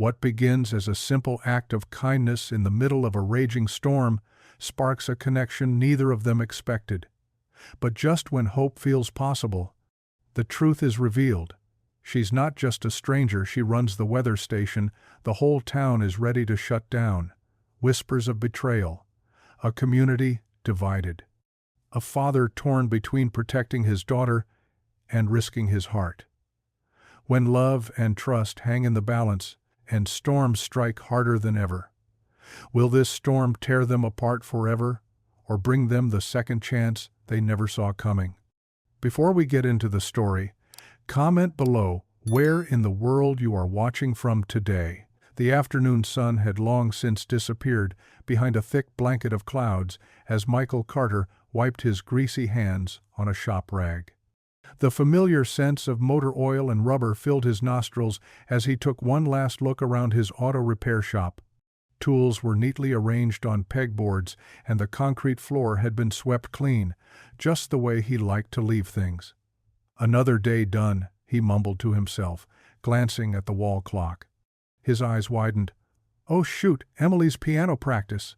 What begins as a simple act of kindness in the middle of a raging storm sparks a connection neither of them expected. But just when hope feels possible, the truth is revealed. She's not just a stranger, she runs the weather station. The whole town is ready to shut down. Whispers of betrayal. A community divided. A father torn between protecting his daughter and risking his heart. When love and trust hang in the balance and storms strike harder than ever, will this storm tear them apart forever or bring them the second chance they never saw coming? Before we get into the story, comment below where in the world you are watching from today. The afternoon sun had long since disappeared behind a thick blanket of clouds as Michael Carter wiped his greasy hands on a shop rag. The familiar scents of motor oil and rubber filled his nostrils as he took one last look around his auto repair shop. Tools were neatly arranged on pegboards and the concrete floor had been swept clean, just the way he liked to leave things. Another day done, he mumbled to himself, glancing at the wall clock. His eyes widened. Oh shoot, Emily's piano practice.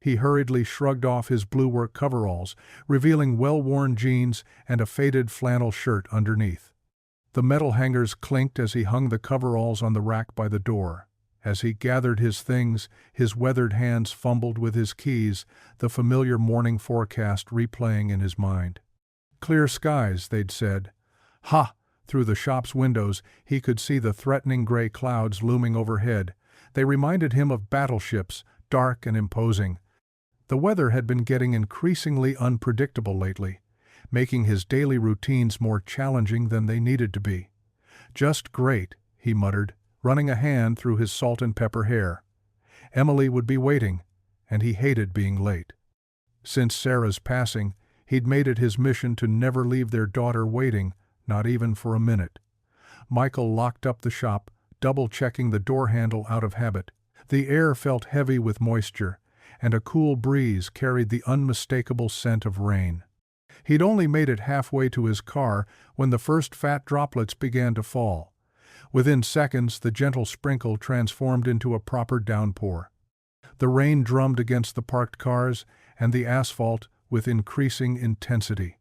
He hurriedly shrugged off his blue work coveralls, revealing well-worn jeans and a faded flannel shirt underneath. The metal hangers clinked as he hung the coveralls on the rack by the door. As he gathered his things, his weathered hands fumbled with his keys, the familiar morning forecast replaying in his mind. Clear skies, they'd said. Ha! Through the shop's windows, he could see the threatening gray clouds looming overhead. They reminded him of battleships, dark and imposing. The weather had been getting increasingly unpredictable lately, making his daily routines more challenging than they needed to be. Just great, he muttered, running a hand through his salt and pepper hair. Emily would be waiting, and he hated being late. Since Sarah's passing, he'd made it his mission to never leave their daughter waiting, not even for a minute. Michael locked up the shop, double-checking the door handle out of habit. The air felt heavy with moisture, and a cool breeze carried the unmistakable scent of rain. He'd only made it halfway to his car when the first fat droplets began to fall. Within seconds, the gentle sprinkle transformed into a proper downpour. The rain drummed against the parked cars and the asphalt with increasing intensity.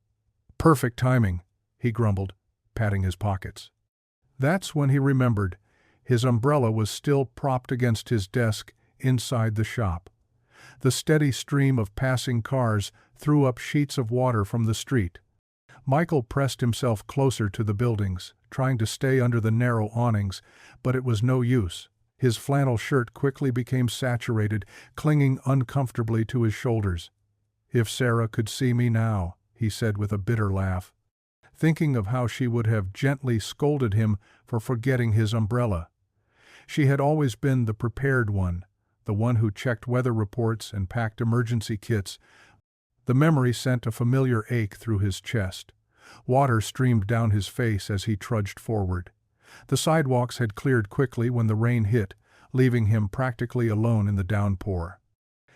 Perfect timing, he grumbled, patting his pockets. That's when he remembered. His umbrella was still propped against his desk inside the shop. The steady stream of passing cars threw up sheets of water from the street. Michael pressed himself closer to the buildings, trying to stay under the narrow awnings, but it was no use. His flannel shirt quickly became saturated, clinging uncomfortably to his shoulders. If Sarah could see me now, he said with a bitter laugh, thinking of how she would have gently scolded him for forgetting his umbrella. She had always been the prepared one, the one who checked weather reports and packed emergency kits. The memory sent a familiar ache through his chest. Water streamed down his face as he trudged forward. The sidewalks had cleared quickly when the rain hit, leaving him practically alone in the downpour.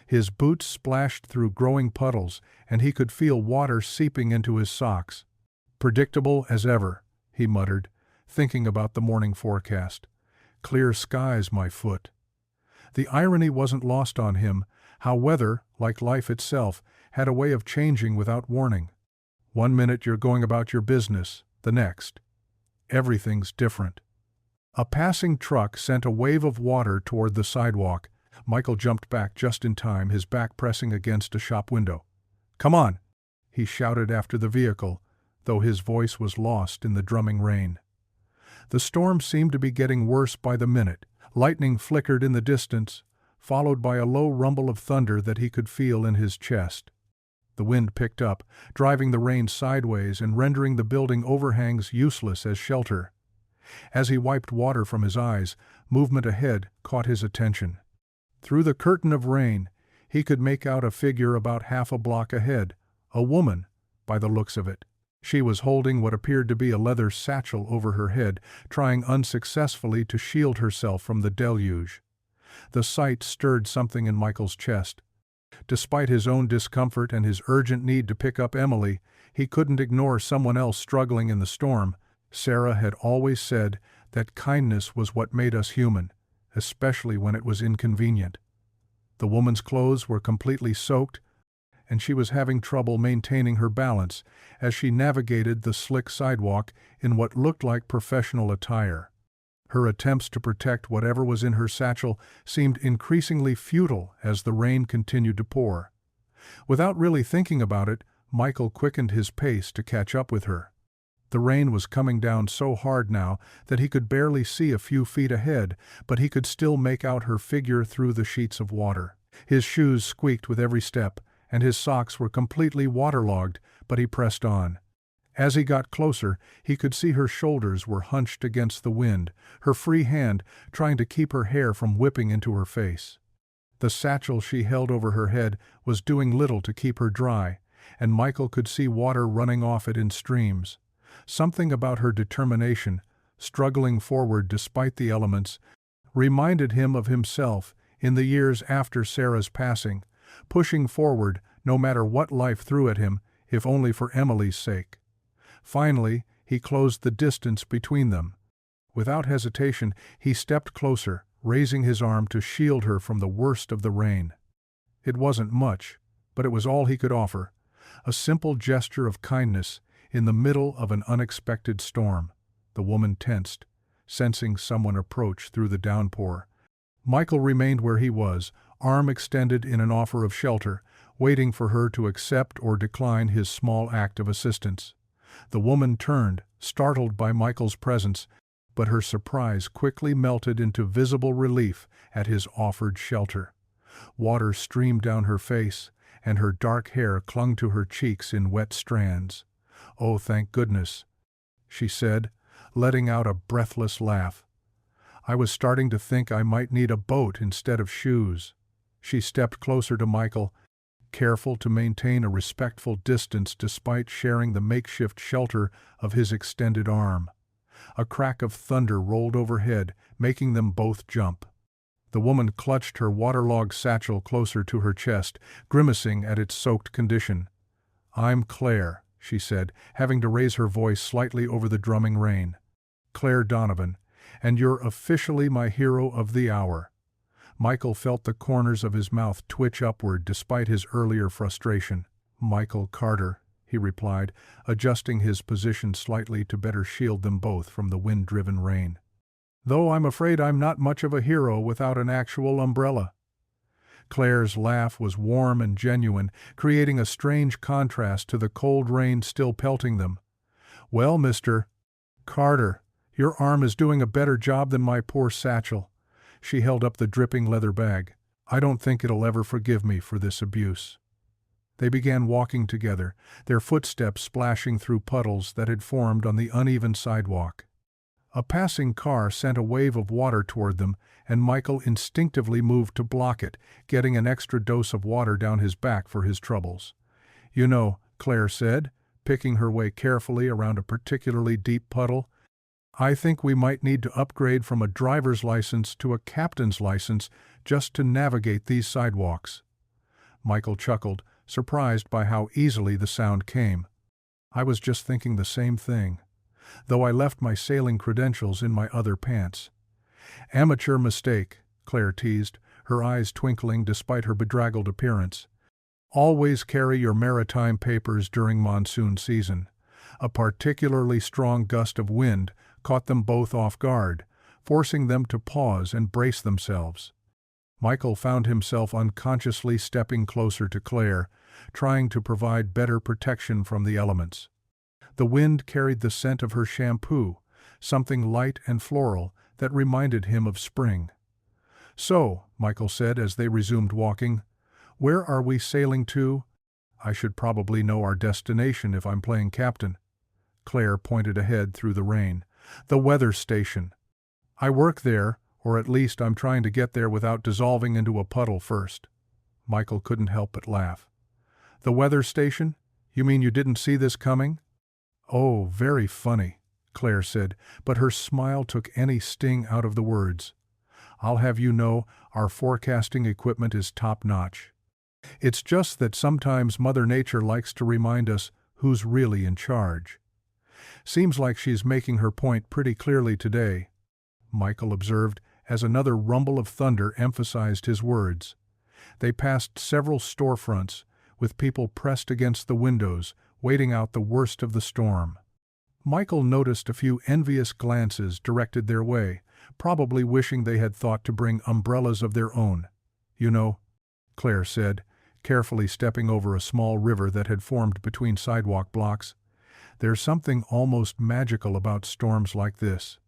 His boots splashed through growing puddles, and he could feel water seeping into his socks. Predictable as ever, he muttered, thinking about the morning forecast. Clear skies, my foot. The irony wasn't lost on him, how weather, like life itself, had a way of changing without warning. One minute you're going about your business, the next, everything's different. A passing truck sent a wave of water toward the sidewalk. Michael jumped back just in time, his back pressing against a shop window. Come on, he shouted after the vehicle, though his voice was lost in the drumming rain. The storm seemed to be getting worse by the minute. Lightning flickered in the distance, followed by a low rumble of thunder that he could feel in his chest. The wind picked up, driving the rain sideways and rendering the building overhangs useless as shelter. As he wiped water from his eyes, movement ahead caught his attention. Through the curtain of rain, he could make out a figure about half a block ahead, a woman, by the looks of it. She was holding what appeared to be a leather satchel over her head, trying unsuccessfully to shield herself from the deluge. The sight stirred something in Michael's chest. Despite his own discomfort and his urgent need to pick up Emily, he couldn't ignore someone else struggling in the storm. Sarah had always said that kindness was what made us human, especially when it was inconvenient. The woman's clothes were completely soaked, and she was having trouble maintaining her balance as she navigated the slick sidewalk in what looked like professional attire. Her attempts to protect whatever was in her satchel seemed increasingly futile as the rain continued to pour. Without really thinking about it, Michael quickened his pace to catch up with her. The rain was coming down so hard now that he could barely see a few feet ahead, but he could still make out her figure through the sheets of water. His shoes squeaked with every step, and his socks were completely waterlogged, but he pressed on. As he got closer, he could see her shoulders were hunched against the wind, her free hand trying to keep her hair from whipping into her face. The satchel she held over her head was doing little to keep her dry, and Michael could see water running off it in streams. Something about her determination, struggling forward despite the elements, reminded him of himself in the years after Sarah's passing, pushing forward no matter what life threw at him, if only for Emily's sake. Finally, he closed the distance between them. Without hesitation, he stepped closer, raising his arm to shield her from the worst of the rain. It wasn't much, but it was all he could offer, a simple gesture of kindness in the middle of an unexpected storm. The woman tensed, sensing someone approach through the downpour. Michael remained where he was, arm extended in an offer of shelter, waiting for her to accept or decline his small act of assistance. The woman turned, startled by Michael's presence, but her surprise quickly melted into visible relief at his offered shelter. Water streamed down her face, and her dark hair clung to her cheeks in wet strands. "Oh, thank goodness," she said, letting out a breathless laugh. "I was starting to think I might need a boat instead of shoes." She stepped closer to Michael, careful to maintain a respectful distance despite sharing the makeshift shelter of his extended arm. A crack of thunder rolled overhead, making them both jump. The woman clutched her waterlogged satchel closer to her chest, grimacing at its soaked condition. "I'm Claire," she said, having to raise her voice slightly over the drumming rain. "Claire Donovan, and you're officially my hero of the hour." Michael felt the corners of his mouth twitch upward despite his earlier frustration. "Michael Carter," he replied, adjusting his position slightly to better shield them both from the wind-driven rain. "Though I'm afraid I'm not much of a hero without an actual umbrella." Claire's laugh was warm and genuine, creating a strange contrast to the cold rain still pelting them. "Well, Mr. Carter, your arm is doing a better job than my poor satchel." She held up the dripping leather bag. "I don't think it'll ever forgive me for this abuse." They began walking together, their footsteps splashing through puddles that had formed on the uneven sidewalk. A passing car sent a wave of water toward them, and Michael instinctively moved to block it, getting an extra dose of water down his back for his troubles. "You know," Claire said, picking her way carefully around a particularly deep puddle, "I think we might need to upgrade from a driver's license to a captain's license just to navigate these sidewalks." Michael chuckled, surprised by how easily the sound came. "I was just thinking the same thing, though I left my sailing credentials in my other pants." "Amateur mistake," Claire teased, her eyes twinkling despite her bedraggled appearance. "Always carry your maritime papers during monsoon season." A particularly strong gust of wind caught them both off guard, forcing them to pause and brace themselves. Michael found himself unconsciously stepping closer to Claire, trying to provide better protection from the elements. The wind carried the scent of her shampoo, something light and floral that reminded him of spring. "So," Michael said as they resumed walking, "where are we sailing to? I should probably know our destination if I'm playing captain." Claire pointed ahead through the rain. "The weather station. I work there, or at least I'm trying to get there without dissolving into a puddle first." Michael couldn't help but laugh. "The weather station? You mean you didn't see this coming?" "Oh, very funny," Claire said, but her smile took any sting out of the words. "I'll have you know, our forecasting equipment is top-notch. It's just that sometimes Mother Nature likes to remind us who's really in charge." "Seems like she's making her point pretty clearly today," Michael observed as another rumble of thunder emphasized his words. They passed several storefronts, with people pressed against the windows, waiting out the worst of the storm. Michael noticed a few envious glances directed their way, probably wishing they had thought to bring umbrellas of their own. "You know," Claire said, carefully stepping over a small river that had formed between sidewalk blocks, "there's something almost magical about storms like this.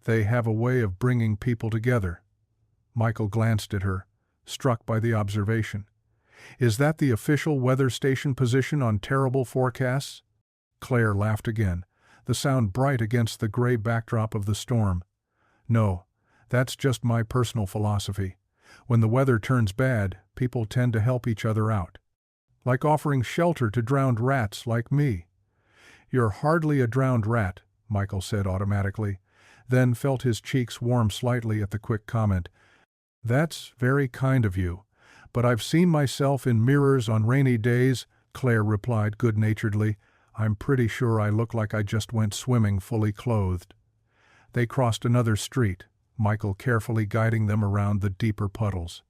They have a way of bringing people together." Michael glanced at her, struck by the observation. "Is that the official weather station position on terrible forecasts?" Claire laughed again, the sound bright against the gray backdrop of the storm. "No, that's just my personal philosophy. When the weather turns bad, people tend to help each other out. Like offering shelter to drowned rats like me." "You're hardly a drowned rat," Michael said automatically, then felt his cheeks warm slightly at the quick comment. "That's very kind of you, but I've seen myself in mirrors on rainy days," Claire replied good-naturedly. "I'm pretty sure I look like I just went swimming fully clothed." They crossed another street, Michael carefully guiding them around the deeper puddles.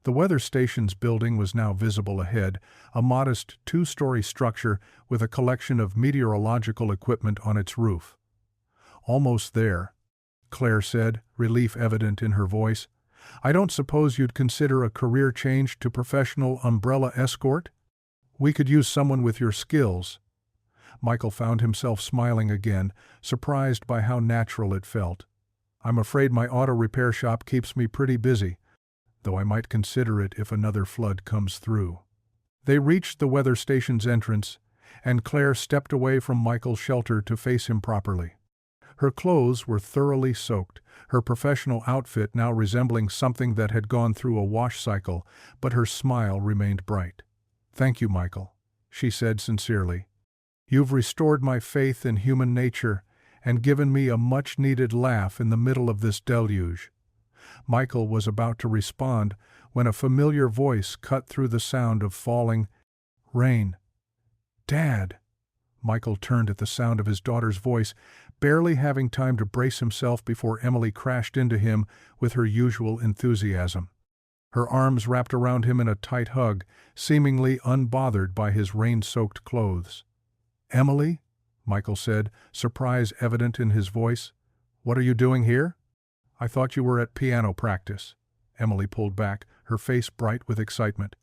The weather station's building was now visible ahead, a modest two-story structure with a collection of meteorological equipment on its roof. "Almost there," Claire said, relief evident in her voice. "I don't suppose you'd consider a career change to professional umbrella escort? We could use someone with your skills." Michael found himself smiling again, surprised by how natural it felt. "I'm afraid my auto repair shop keeps me pretty busy, though I might consider it if another flood comes through." They reached the weather station's entrance, and Claire stepped away from Michael's shelter to face him properly. Her clothes were thoroughly soaked, her professional outfit now resembling something that had gone through a wash cycle, but her smile remained bright. "Thank you, Michael," she said sincerely. "You've restored my faith in human nature and given me a much-needed laugh in the middle of this deluge." Michael was about to respond when a familiar voice cut through the sound of falling rain. "Dad!" Michael turned at the sound of his daughter's voice, barely having time to brace himself before Emily crashed into him with her usual enthusiasm. Her arms wrapped around him in a tight hug, seemingly unbothered by his rain-soaked clothes. "Emily?" Michael said, surprise evident in his voice. "What are you doing here?" "I thought you were at piano practice." Emily pulled back, her face bright with excitement.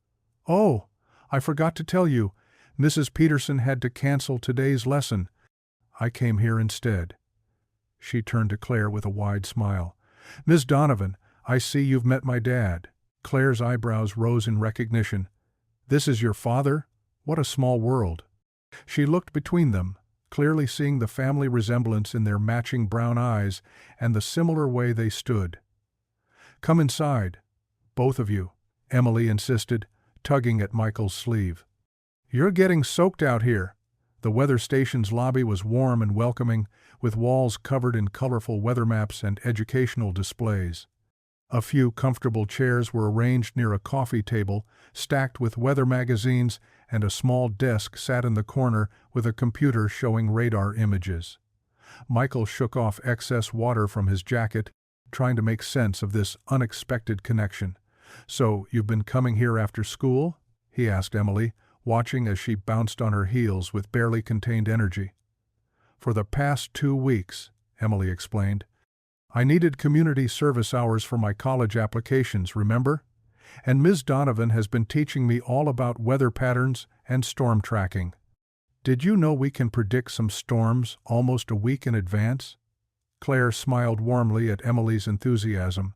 "Oh, I forgot to tell you. Mrs. Peterson had to cancel today's lesson. I came here instead." She turned to Claire with a wide smile. "Miss Donovan, I see you've met my dad." Claire's eyebrows rose in recognition. "This is your father? What a small world." She looked between them, clearly seeing the family resemblance in their matching brown eyes and the similar way they stood. "Come inside, both of you," Emily insisted, tugging at Michael's sleeve. "You're getting soaked out here." The weather station's lobby was warm and welcoming, with walls covered in colorful weather maps and educational displays. A few comfortable chairs were arranged near a coffee table, stacked with weather magazines, and a small desk sat in the corner with a computer showing radar images. Michael shook off excess water from his jacket, trying to make sense of this unexpected connection. "So, you've been coming here after school?" he asked Emily, watching as she bounced on her heels with barely contained energy. "For the past 2 weeks," Emily explained. "I needed community service hours for my college applications, remember? And Ms. Donovan has been teaching me all about weather patterns and storm tracking. Did you know we can predict some storms almost a week in advance?" Claire smiled warmly at Emily's enthusiasm.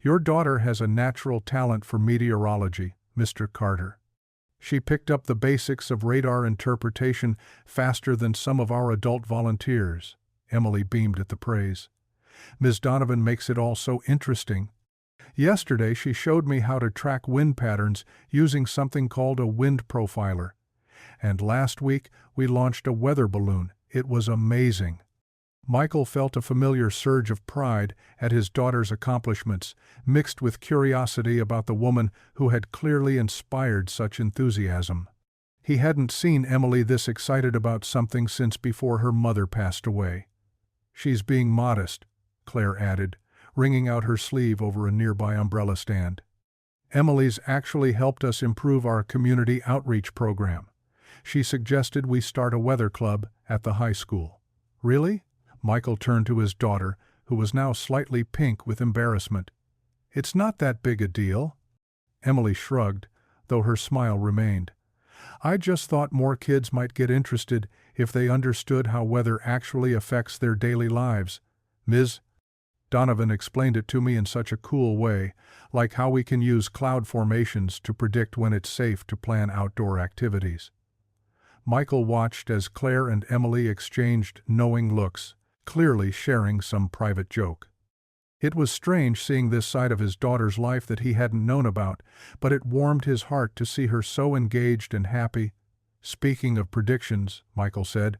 "Your daughter has a natural talent for meteorology, Mr. Carter. She picked up the basics of radar interpretation faster than some of our adult volunteers." Emily beamed at the praise. "Ms. Donovan makes it all so interesting. Yesterday she showed me how to track wind patterns using something called a wind profiler. And last week we launched a weather balloon. It was amazing." Michael felt a familiar surge of pride at his daughter's accomplishments, mixed with curiosity about the woman who had clearly inspired such enthusiasm. He hadn't seen Emily this excited about something since before her mother passed away. "She's being modest," Claire added, wringing out her sleeve over a nearby umbrella stand. "Emily's actually helped us improve our community outreach program. She suggested we start a weather club at the high school." "Really?" Michael turned to his daughter, who was now slightly pink with embarrassment. "It's not that big a deal." Emily shrugged, though her smile remained. "I just thought more kids might get interested if they understood how weather actually affects their daily lives. Ms. Donovan explained it to me in such a cool way, like how we can use cloud formations to predict when it's safe to plan outdoor activities." Michael watched as Claire and Emily exchanged knowing looks, clearly sharing some private joke. It was strange seeing this side of his daughter's life that he hadn't known about, but it warmed his heart to see her so engaged and happy. "Speaking of predictions," Michael said,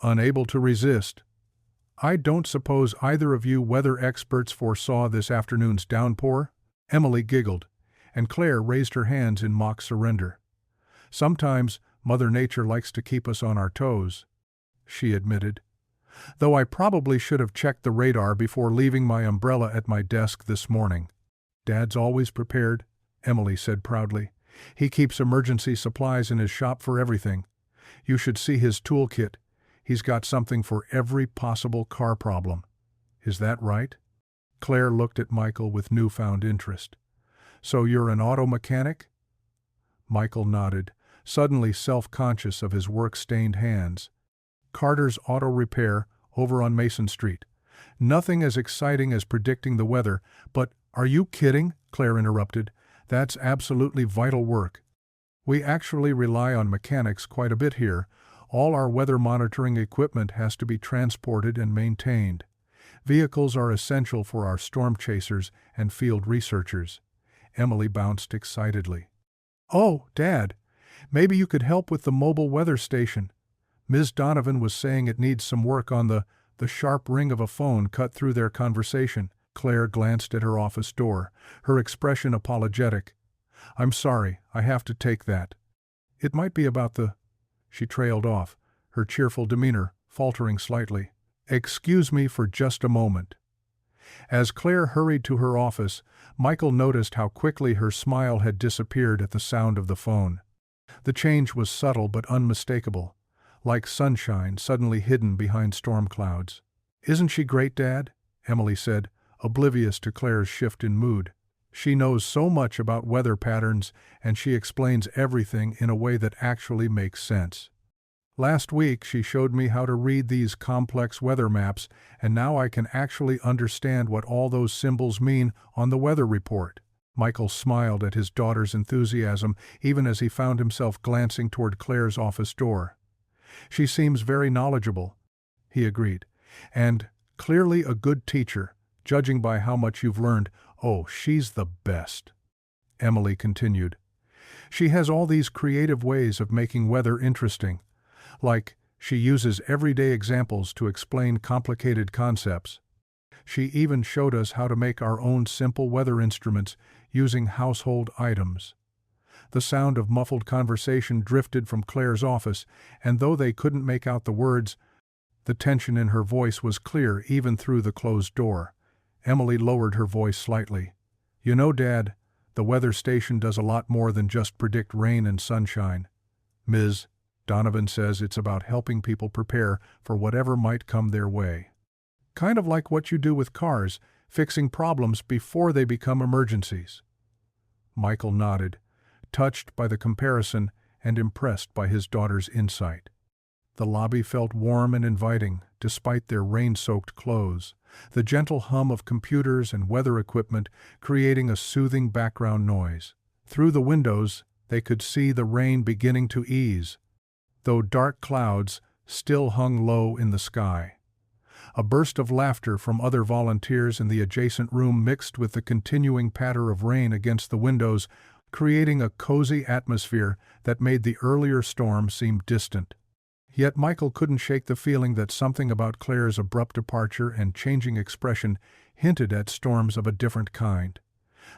unable to resist, "I don't suppose either of you weather experts foresaw this afternoon's downpour?" Emily giggled, and Claire raised her hands in mock surrender. "Sometimes Mother Nature likes to keep us on our toes," she admitted. "Though I probably should have checked the radar before leaving my umbrella at my desk this morning." "Dad's always prepared," Emily said proudly. "He keeps emergency supplies in his shop for everything. You should see his toolkit. He's got something for every possible car problem." "Is that right?" Claire looked at Michael with newfound interest. "So you're an auto mechanic?" Michael nodded, suddenly self-conscious of his work-stained hands. "Carter's Auto Repair, over on Mason Street. Nothing as exciting as predicting the weather, but—" "Are you kidding?" Claire interrupted. "That's absolutely vital work. We actually rely on mechanics quite a bit here. All our weather monitoring equipment has to be transported and maintained. Vehicles are essential for our storm chasers and field researchers." Emily bounced excitedly. "Oh, Dad, maybe you could help with the mobile weather station. Ms. Donovan was saying it needs some work on the sharp ring of a phone cut through their conversation." Claire glanced at her office door, her expression apologetic. "I'm sorry, I have to take that. It might be about the—" She trailed off, her cheerful demeanor faltering slightly. "Excuse me for just a moment." As Claire hurried to her office, Michael noticed how quickly her smile had disappeared at the sound of the phone. The change was subtle but unmistakable, like sunshine suddenly hidden behind storm clouds. "Isn't she great, Dad?" Emily said, oblivious to Claire's shift in mood. "She knows so much about weather patterns, and she explains everything in a way that actually makes sense. Last week she showed me how to read these complex weather maps, and now I can actually understand what all those symbols mean on the weather report." Michael smiled at his daughter's enthusiasm, even as he found himself glancing toward Claire's office door. "She seems very knowledgeable," he agreed, "and clearly a good teacher, judging by how much you've learned." "Oh, she's the best," Emily continued. "She has all these creative ways of making weather interesting. Like, she uses everyday examples to explain complicated concepts. She even showed us how to make our own simple weather instruments using household items." The sound of muffled conversation drifted from Claire's office, and though they couldn't make out the words, the tension in her voice was clear even through the closed door. Emily lowered her voice slightly. "You know, Dad, the weather station does a lot more than just predict rain and sunshine. Ms. Donovan says it's about helping people prepare for whatever might come their way. Kind of like what you do with cars, fixing problems before they become emergencies." Michael nodded, touched by the comparison and impressed by his daughter's insight. The lobby felt warm and inviting, despite their rain-soaked clothes, the gentle hum of computers and weather equipment creating a soothing background noise. Through the windows, they could see the rain beginning to ease, though dark clouds still hung low in the sky. A burst of laughter from other volunteers in the adjacent room mixed with the continuing patter of rain against the windows, creating a cozy atmosphere that made the earlier storm seem distant. Yet Michael couldn't shake the feeling that something about Claire's abrupt departure and changing expression hinted at storms of a different kind.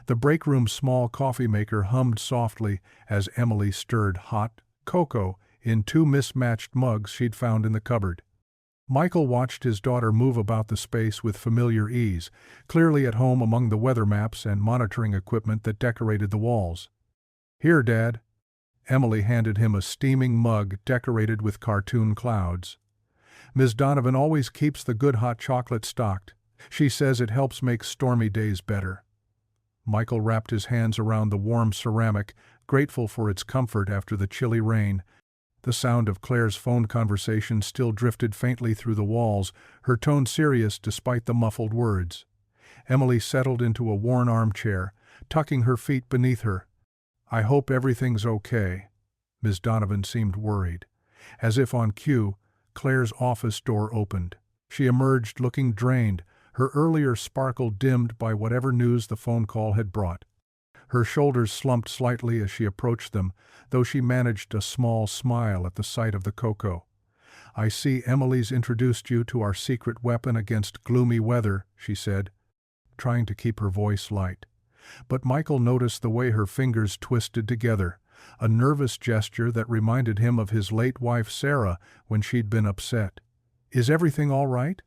The break room's small coffee maker hummed softly as Emily stirred hot cocoa in two mismatched mugs she'd found in the cupboard. Michael watched his daughter move about the space with familiar ease, clearly at home among the weather maps and monitoring equipment that decorated the walls. "Here, Dad." Emily handed him a steaming mug decorated with cartoon clouds. "Ms. Donovan always keeps the good hot chocolate stocked. She says it helps make stormy days better." Michael wrapped his hands around the warm ceramic, grateful for its comfort after the chilly rain. The sound of Claire's phone conversation still drifted faintly through the walls, her tone serious despite the muffled words. Emily settled into a worn armchair, tucking her feet beneath her. "I hope everything's okay." Ms. Donovan seemed worried. As if on cue, Claire's office door opened. She emerged looking drained, her earlier sparkle dimmed by whatever news the phone call had brought. Her shoulders slumped slightly as she approached them, though she managed a small smile at the sight of the cocoa. "I see Emily's introduced you to our secret weapon against gloomy weather," she said, trying to keep her voice light. But Michael noticed the way her fingers twisted together, a nervous gesture that reminded him of his late wife Sarah when she'd been upset. "Is everything all right?"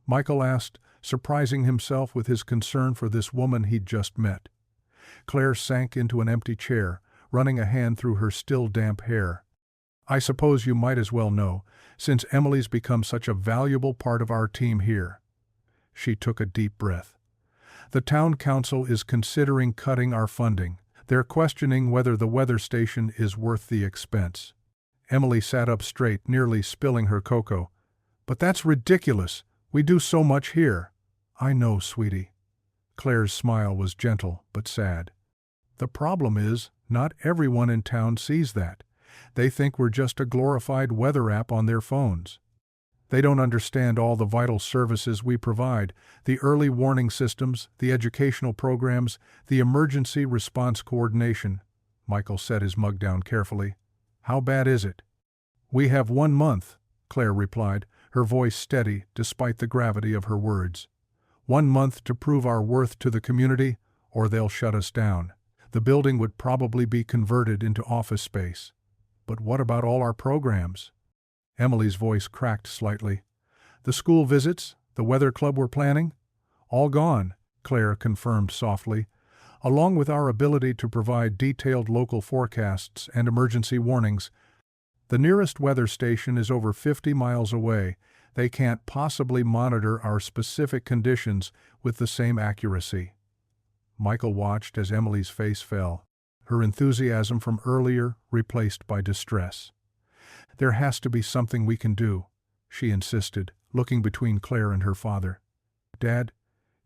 Michael asked, surprising himself with his concern for this woman he'd just met. Claire sank into an empty chair, running a hand through her still damp hair. "I suppose you might as well know, since Emily's become such a valuable part of our team here." She took a deep breath. "The town council is considering cutting our funding. They're questioning whether the weather station is worth the expense." Emily sat up straight, nearly spilling her cocoa. "But that's ridiculous. We do so much here." "I know, sweetie." Claire's smile was gentle but sad. "The problem is, not everyone in town sees that. They think we're just a glorified weather app on their phones. They don't understand all the vital services we provide, the early warning systems, the educational programs, the emergency response coordination." Michael set his mug down carefully. "How bad is it?" "We have 1 month," Claire replied, her voice steady despite the gravity of her words. "1 month to prove our worth to the community, or they'll shut us down. The building would probably be converted into office space." "But what about all our programs?" Emily's voice cracked slightly. "The school visits, the weather club we're planning?" "All gone," Claire confirmed softly, "along with our ability to provide detailed local forecasts and emergency warnings. The nearest weather station is over 50 miles away. They can't possibly monitor our specific conditions with the same accuracy." Michael watched as Emily's face fell, her enthusiasm from earlier replaced by distress. "There has to be something we can do," she insisted, looking between Claire and her father. "Dad,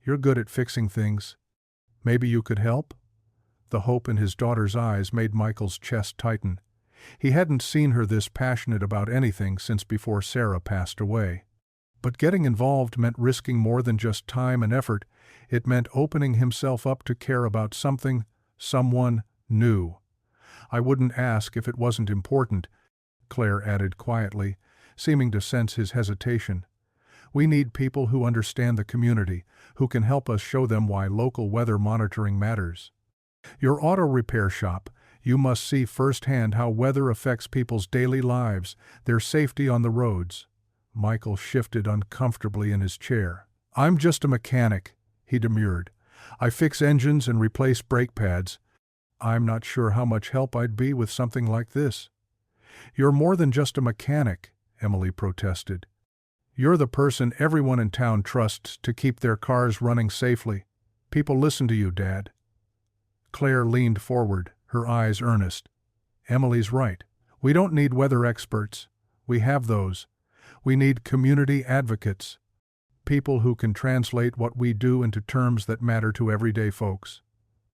you're good at fixing things. Maybe you could help?" The hope in his daughter's eyes made Michael's chest tighten. He hadn't seen her this passionate about anything since before Sarah passed away. But getting involved meant risking more than just time and effort. It meant opening himself up to care about something, someone new. "I wouldn't ask if it wasn't important," Claire added quietly, seeming to sense his hesitation. "We need people who understand the community, who can help us show them why local weather monitoring matters. Your auto repair shop, you must see firsthand how weather affects people's daily lives, their safety on the roads." Michael shifted uncomfortably in his chair. "I'm just a mechanic," he demurred. "I fix engines and replace brake pads. I'm not sure how much help I'd be with something like this." "You're more than just a mechanic," Emily protested. "You're the person everyone in town trusts to keep their cars running safely. People listen to you, Dad." Claire leaned forward, her eyes earnest. "Emily's right. We don't need weather experts. We have those. We need community advocates. People who can translate what we do into terms that matter to everyday folks."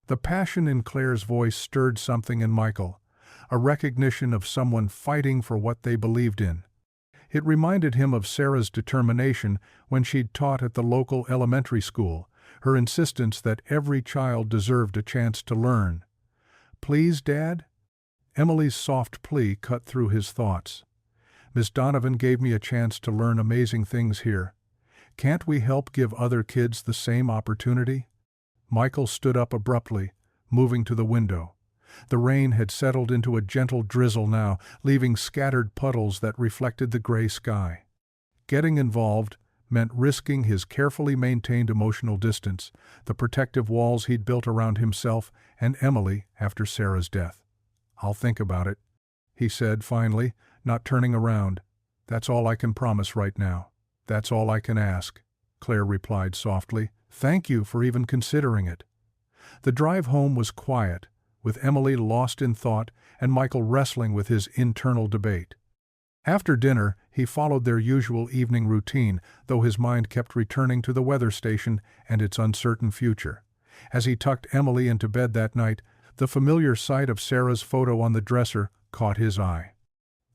The passion in Claire's voice stirred something in Michael, a recognition of someone fighting for what they believed in. It reminded him of Sarah's determination when she'd taught at the local elementary school, her insistence that every child deserved a chance to learn. "Please, Dad?" Emily's soft plea cut through his thoughts. "Miss Donovan gave me a chance to learn amazing things here. Can't we help give other kids the same opportunity?" Michael stood up abruptly, moving to the window. The rain had settled into a gentle drizzle now, leaving scattered puddles that reflected the gray sky. getting involved meant risking his carefully maintained emotional distance, the protective walls he'd built around himself and Emily after Sarah's death. "I'll think about it," he said finally, not turning around. "That's all I can promise right now. That's all I can ask," Claire replied softly. "Thank you for even considering it." The drive home was quiet, with Emily lost in thought and Michael wrestling with his internal debate. After dinner, he followed their usual evening routine, though his mind kept returning to the weather station and its uncertain future. As he tucked Emily into bed that night, the familiar sight of Sarah's photo on the dresser caught his eye.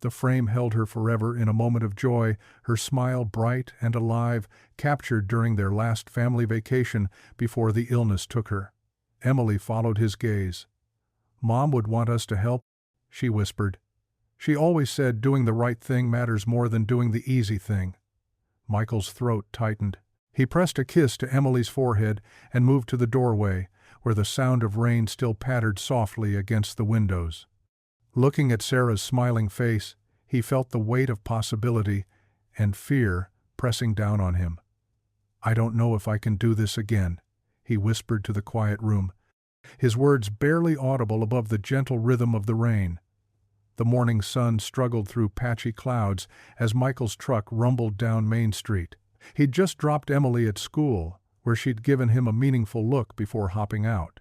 The frame held her forever in a moment of joy, her smile bright and alive, captured during their last family vacation before the illness took her. Emily followed his gaze. "Mom would want us to help," she whispered. "She always said doing the right thing matters more than doing the easy thing." Michael's throat tightened. He pressed a kiss to Emily's forehead and moved to the doorway, where the sound of rain still pattered softly against the windows. Looking at Sarah's smiling face, he felt the weight of possibility and fear pressing down on him. "I don't know if I can do this again," he whispered to the quiet room, his words barely audible above the gentle rhythm of the rain. The morning sun struggled through patchy clouds as Michael's truck rumbled down Main Street. He'd just dropped Emily at school, where she'd given him a meaningful look before hopping out.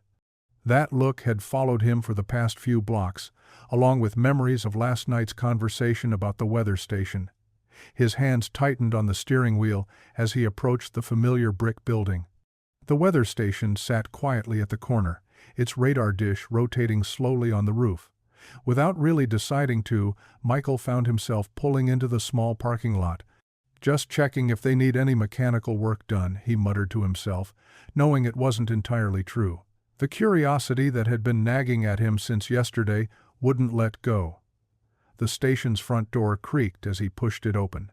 That look had followed him for the past few blocks, along with memories of last night's conversation about the weather station. His hands tightened on the steering wheel as he approached the familiar brick building. The weather station sat quietly at the corner, its radar dish rotating slowly on the roof. Without really deciding to, Michael found himself pulling into the small parking lot. "Just checking if they need any mechanical work done," he muttered to himself, knowing it wasn't entirely true. The curiosity that had been nagging at him since yesterday wouldn't let go. The station's front door creaked as he pushed it open.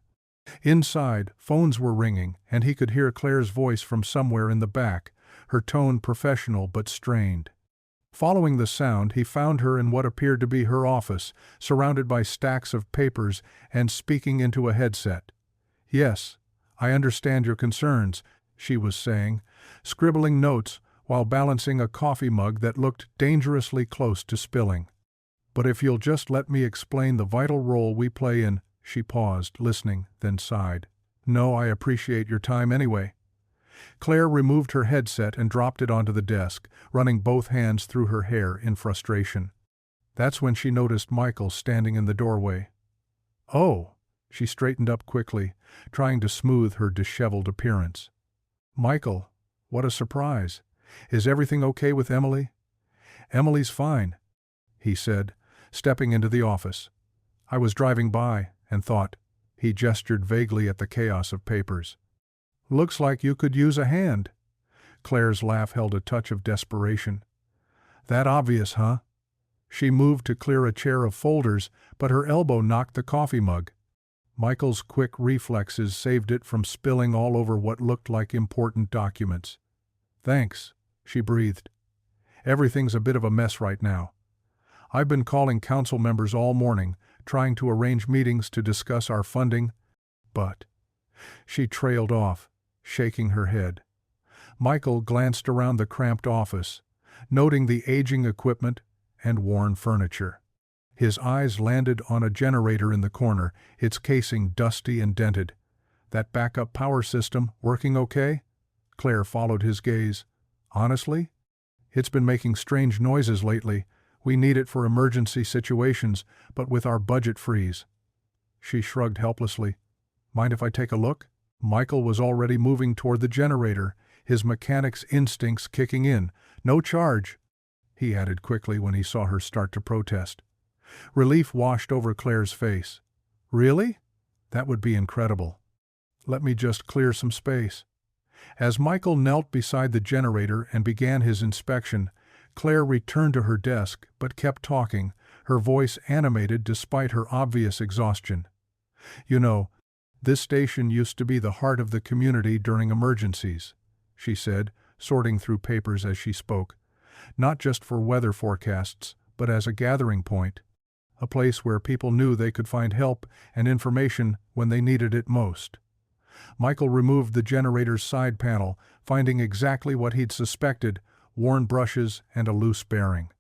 Inside, phones were ringing, and he could hear Claire's voice from somewhere in the back, her tone professional but strained. Following the sound, he found her in what appeared to be her office, surrounded by stacks of papers and speaking into a headset. "Yes, I understand your concerns," she was saying, scribbling notes while balancing a coffee mug that looked dangerously close to spilling. "But if you'll just let me explain the vital role we play in—" She paused, listening, then sighed. "No, I appreciate your time anyway." Claire removed her headset and dropped it onto the desk, running both hands through her hair in frustration. That's when she noticed Michael standing in the doorway. "Oh!" She straightened up quickly, trying to smooth her disheveled appearance. "Michael, what a surprise. Is everything okay with Emily?" "Emily's fine," he said, stepping into the office. "I was driving by and thought—" He gestured vaguely at the chaos of papers. "Looks like you could use a hand." Claire's laugh held a touch of desperation. "That obvious, huh?" She moved to clear a chair of folders, but her elbow knocked the coffee mug. Michael's quick reflexes saved it from spilling all over what looked like important documents. "Thanks," she breathed. "Everything's a bit of a mess right now. I've been calling council members all morning, trying to arrange meetings to discuss our funding, but—" She trailed off, shaking her head. Michael glanced around the cramped office, noting the aging equipment and worn furniture. His eyes landed on a generator in the corner, its casing dusty and dented. "That backup power system working okay?" Claire followed his gaze. "Honestly? It's been making strange noises lately. We need it for emergency situations, but with our budget freeze." She shrugged helplessly. "Mind if I take a look?" Michael was already moving toward the generator, his mechanic's instincts kicking in. "No charge," he added quickly when he saw her start to protest. Relief washed over Claire's face. "Really? That would be incredible. Let me just clear some space." As Michael knelt beside the generator and began his inspection, Claire returned to her desk but kept talking, her voice animated despite her obvious exhaustion. "You know, this station used to be the heart of the community during emergencies," she said, sorting through papers as she spoke. "Not just for weather forecasts, but as a gathering point. A place where people knew they could find help and information when they needed it most." Michael removed the generator's side panel, finding exactly what he'd suspected: worn brushes and a loose bearing.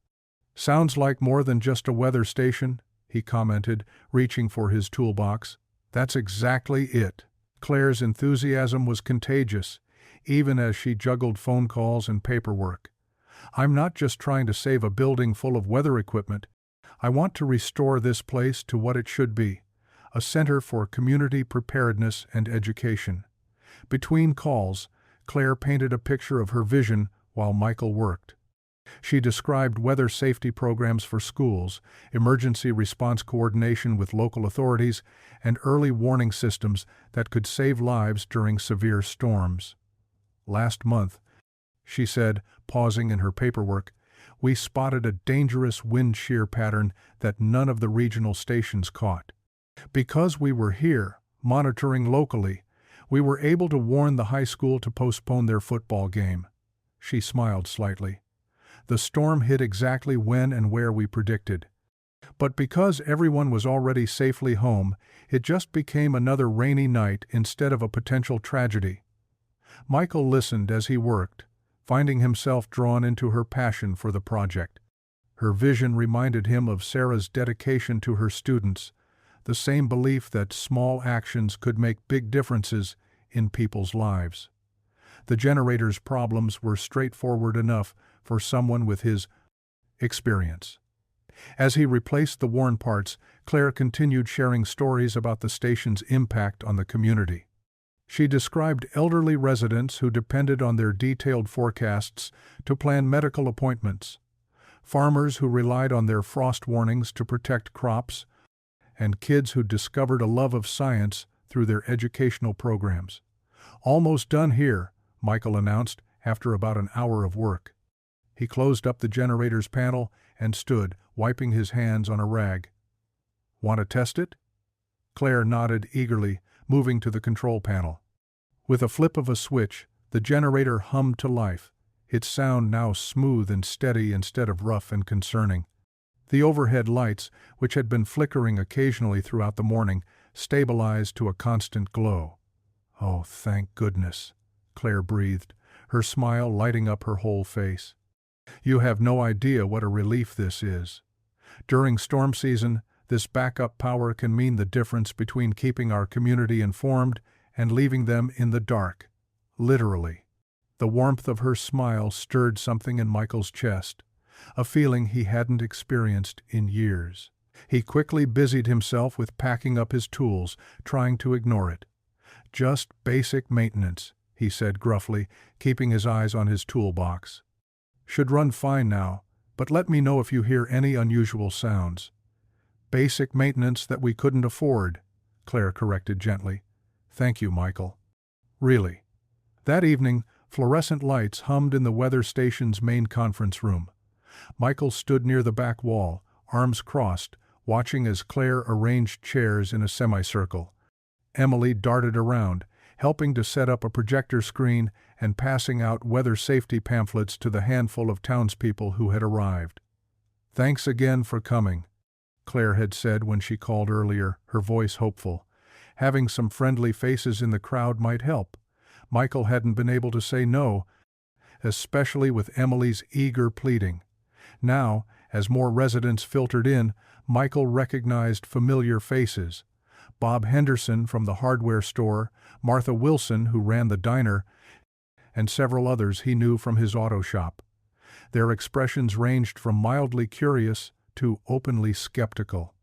"Sounds like more than just a weather station," he commented, reaching for his toolbox. "That's exactly it." Claire's enthusiasm was contagious, even as she juggled phone calls and paperwork. "I'm not just trying to save a building full of weather equipment. I want to restore this place to what it should be: a center for community preparedness and education." Between calls, Claire painted a picture of her vision while Michael worked. She described weather safety programs for schools, emergency response coordination with local authorities, and early warning systems that could save lives during severe storms. "Last month," she said, pausing in her paperwork, "we spotted a dangerous wind shear pattern that none of the regional stations caught. Because we were here, monitoring locally, we were able to warn the high school to postpone their football game." She smiled slightly. "The storm hit exactly when and where we predicted. But because everyone was already safely home, it just became another rainy night instead of a potential tragedy." Michael listened as he worked, finding himself drawn into her passion for the project. Her vision reminded him of Sarah's dedication to her students, the same belief that small actions could make big differences in people's lives. The generator's problems were straightforward enough for someone with his experience. As he replaced the worn parts, Claire continued sharing stories about the station's impact on the community. She described elderly residents who depended on their detailed forecasts to plan medical appointments, farmers who relied on their frost warnings to protect crops, and kids who discovered a love of science through their educational programs. "Almost done here," Michael announced after about an hour of work. He closed up the generator's panel and stood, wiping his hands on a rag. "Want to test it?" Claire nodded eagerly, moving to the control panel. With a flip of a switch, the generator hummed to life, its sound now smooth and steady instead of rough and concerning. The overhead lights, which had been flickering occasionally throughout the morning, stabilized to a constant glow. "Oh, thank goodness," Claire breathed, her smile lighting up her whole face. "You have no idea what a relief this is. During storm season, this backup power can mean the difference between keeping our community informed and leaving them in the dark. Literally." The warmth of her smile stirred something in Michael's chest, a feeling he hadn't experienced in years. He quickly busied himself with packing up his tools, trying to ignore it. "Just basic maintenance," he said gruffly, keeping his eyes on his toolbox. "Should run fine now, but let me know if you hear any unusual sounds." "Basic maintenance that we couldn't afford," Claire corrected gently. "Thank you, Michael." "Really." That evening, fluorescent lights hummed in the weather station's main conference room. Michael stood near the back wall, arms crossed, watching as Claire arranged chairs in a semicircle. Emily darted around, helping to set up a projector screen and passing out weather safety pamphlets to the handful of townspeople who had arrived. "Thanks again for coming," Claire had said when she called earlier, her voice hopeful. Having some friendly faces in the crowd might help. Michael hadn't been able to say no, especially with Emily's eager pleading. Now, as more residents filtered in, Michael recognized familiar faces: Bob Henderson from the hardware store, Martha Wilson, who ran the diner, and several others he knew from his auto shop. Their expressions ranged from mildly curious to openly skeptical.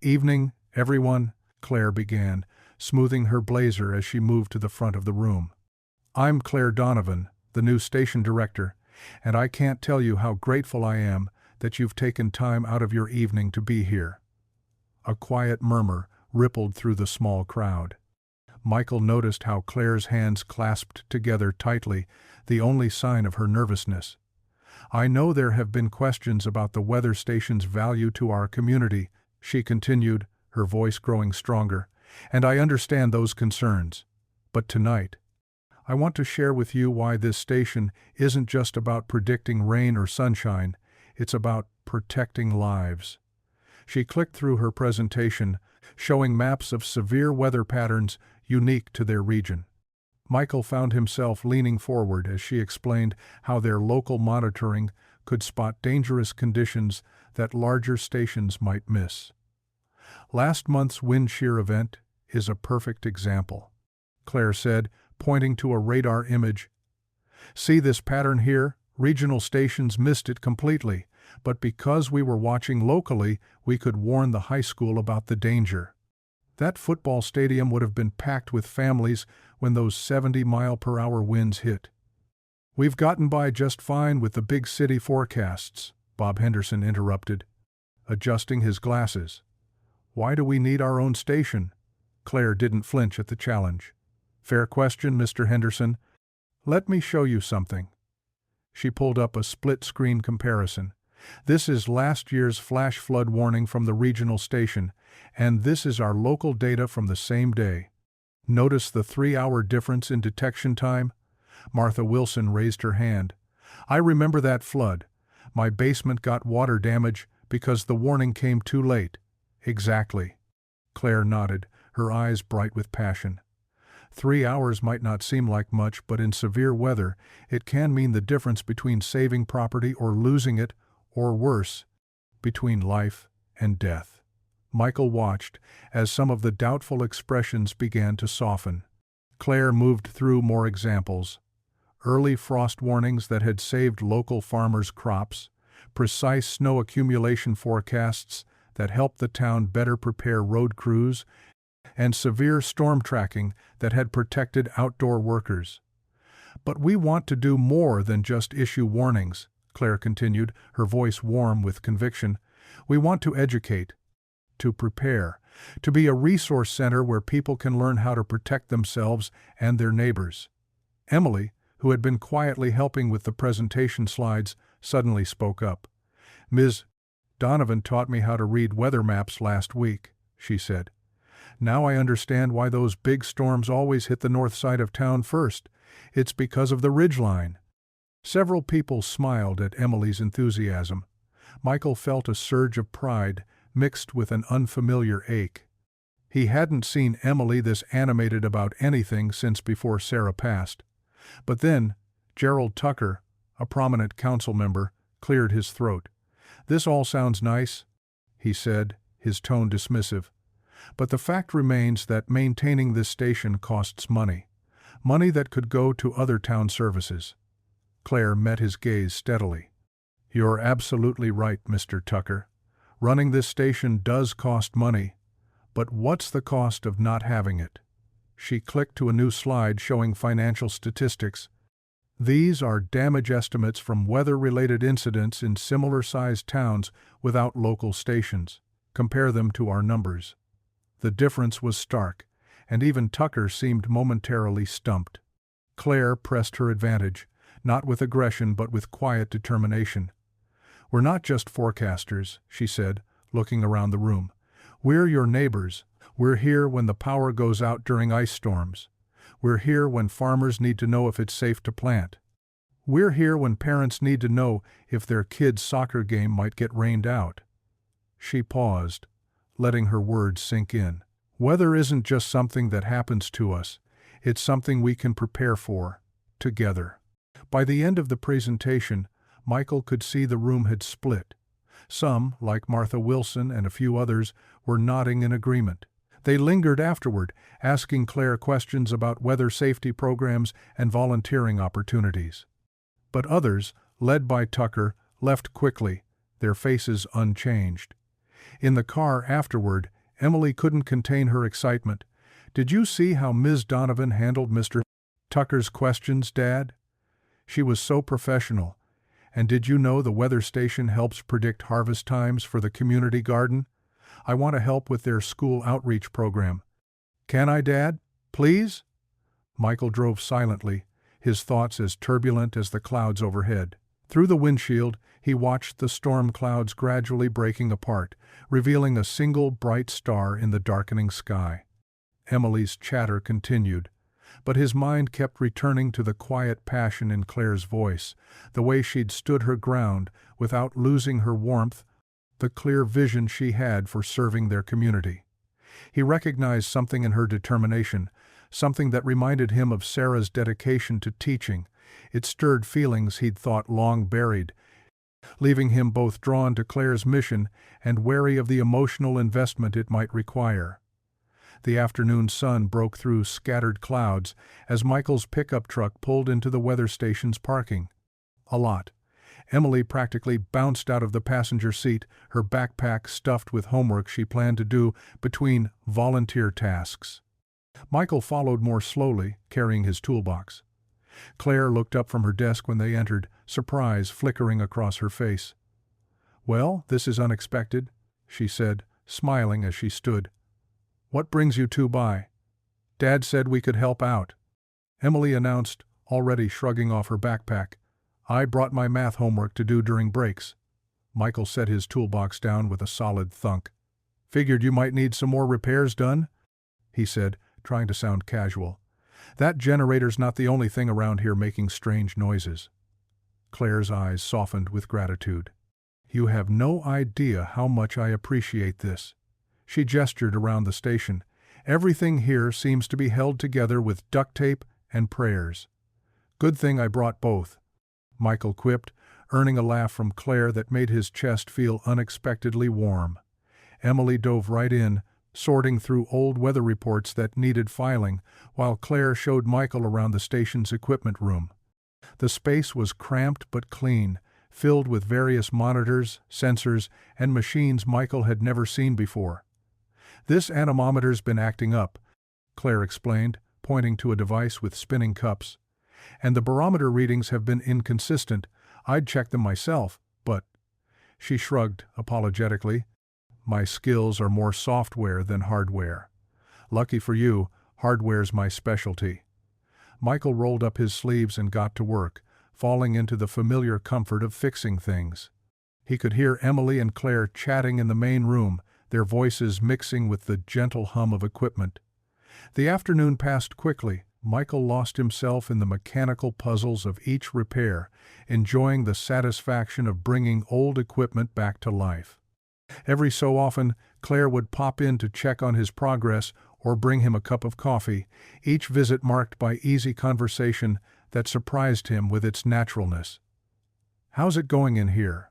"Evening, everyone," Claire began, smoothing her blazer as she moved to the front of the room. "I'm Claire Donovan, the new station director, and I can't tell you how grateful I am that you've taken time out of your evening to be here." A quiet murmur rippled through the small crowd. Michael noticed how Claire's hands clasped together tightly, the only sign of her nervousness. "I know there have been questions about the weather station's value to our community," she continued, her voice growing stronger, "and I understand those concerns. But tonight, I want to share with you why this station isn't just about predicting rain or sunshine, it's about protecting lives." She clicked through her presentation, showing maps of severe weather patterns unique to their region. Michael found himself leaning forward as she explained how their local monitoring could spot dangerous conditions that larger stations might miss. Last month's wind shear event is a perfect example, Claire said, pointing to a radar image. See this pattern here? Regional stations missed it completely, but because we were watching locally, we could warn the high school about the danger. That football stadium would have been packed with families when those 70-mile-per-hour winds hit. We've gotten by just fine with the big city forecasts, Bob Henderson interrupted, adjusting his glasses. Why do we need our own station? Claire didn't flinch at the challenge. Fair question, Mr. Henderson. Let me show you something. She pulled up a split-screen comparison. This is last year's flash flood warning from the regional station, and this is our local data from the same day. Notice the 3-hour difference in detection time? Martha Wilson raised her hand. I remember that flood. My basement got water damage because the warning came too late. Exactly. Claire nodded, her eyes bright with passion. 3 hours might not seem like much, but in severe weather, it can mean the difference between saving property or losing it, or worse, between life and death. Michael watched as some of the doubtful expressions began to soften. Claire moved through more examples. Early frost warnings that had saved local farmers' crops, precise snow accumulation forecasts that helped the town better prepare road crews, and severe storm tracking that had protected outdoor workers. But we want to do more than just issue warnings, Claire continued, her voice warm with conviction. We want to educate, to prepare, to be a resource center where people can learn how to protect themselves and their neighbors. Emily, who had been quietly helping with the presentation slides, suddenly spoke up. Ms. Donovan taught me how to read weather maps last week, she said. Now I understand why those big storms always hit the north side of town first. It's because of the ridgeline. Several people smiled at Emily's enthusiasm. Michael felt a surge of pride mixed with an unfamiliar ache. He hadn't seen Emily this animated about anything since before Sarah passed. But then, Gerald Tucker, a prominent council member, cleared his throat. This all sounds nice, he said, his tone dismissive. But the fact remains that maintaining this station costs money. Money that could go to other town services. Claire met his gaze steadily. You're absolutely right, Mr. Tucker. Running this station does cost money. But what's the cost of not having it? She clicked to a new slide showing financial statistics. These are damage estimates from weather-related incidents in similar-sized towns without local stations. Compare them to our numbers. The difference was stark, and even Tucker seemed momentarily stumped. Claire pressed her advantage, not with aggression but with quiet determination. We're not just forecasters, she said, looking around the room. We're your neighbors. We're here when the power goes out during ice storms. We're here when farmers need to know if it's safe to plant. We're here when parents need to know if their kid's soccer game might get rained out. She paused, letting her words sink in. Weather isn't just something that happens to us. It's something we can prepare for, together. By the end of the presentation, Michael could see the room had split. Some, like Martha Wilson and a few others, were nodding in agreement. They lingered afterward, asking Claire questions about weather safety programs and volunteering opportunities. But others, led by Tucker, left quickly, their faces unchanged. In the car afterward, Emily couldn't contain her excitement. Did you see how Ms. Donovan handled Mr. Tucker's questions, Dad? She was so professional. And did you know the weather station helps predict harvest times for the community garden? I want to help with their school outreach program. Can I, Dad? Please? Michael drove silently, his thoughts as turbulent as the clouds overhead. Through the windshield, he watched the storm clouds gradually breaking apart, revealing a single bright star in the darkening sky. Emily's chatter continued, but his mind kept returning to the quiet passion in Claire's voice, the way she'd stood her ground without losing her warmth, the clear vision she had for serving their community. He recognized something in her determination, something that reminded him of Sarah's dedication to teaching. It stirred feelings he'd thought long buried, leaving him both drawn to Claire's mission and wary of the emotional investment it might require. The afternoon sun broke through scattered clouds as Michael's pickup truck pulled into the weather station's parking lot. Emily practically bounced out of the passenger seat, her backpack stuffed with homework she planned to do between volunteer tasks. Michael followed more slowly, carrying his toolbox. Claire looked up from her desk when they entered, surprise flickering across her face. "Well, this is unexpected," she said, smiling as she stood. "What brings you two by?" "Dad said we could help out," Emily announced, already shrugging off her backpack. "I brought my math homework to do during breaks." Michael set his toolbox down with a solid thunk. "Figured you might need some more repairs done," he said, trying to sound casual. "That generator's not the only thing around here making strange noises." Claire's eyes softened with gratitude. "You have no idea how much I appreciate this." She gestured around the station. "Everything here seems to be held together with duct tape and prayers." "Good thing I brought both," Michael quipped, earning a laugh from Claire that made his chest feel unexpectedly warm. Emily dove right in, sorting through old weather reports that needed filing, while Claire showed Michael around the station's equipment room. The space was cramped but clean, filled with various monitors, sensors, and machines Michael had never seen before. "This anemometer's been acting up," Claire explained, pointing to a device with spinning cups. "And the barometer readings have been inconsistent. I'd check them myself, but—" She shrugged apologetically. "My skills are more software than hardware. Lucky for you, hardware's my specialty." Michael rolled up his sleeves and got to work, falling into the familiar comfort of fixing things. He could hear Emily and Claire chatting in the main room, their voices mixing with the gentle hum of equipment. The afternoon passed quickly. Michael lost himself in the mechanical puzzles of each repair, enjoying the satisfaction of bringing old equipment back to life. Every so often, Claire would pop in to check on his progress or bring him a cup of coffee, each visit marked by easy conversation that surprised him with its naturalness. "How's it going in here?"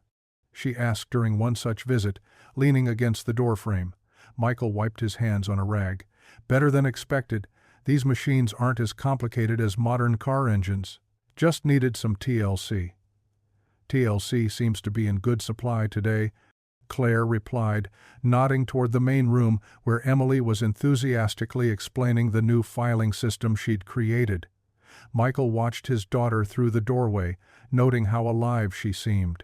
she asked during one such visit, leaning against the doorframe. Michael wiped his hands on a rag. "Better than expected. These machines aren't as complicated as modern car engines. Just needed some TLC." "TLC seems to be in good supply today," Claire replied, nodding toward the main room where Emily was enthusiastically explaining the new filing system she'd created. Michael watched his daughter through the doorway, noting how alive she seemed.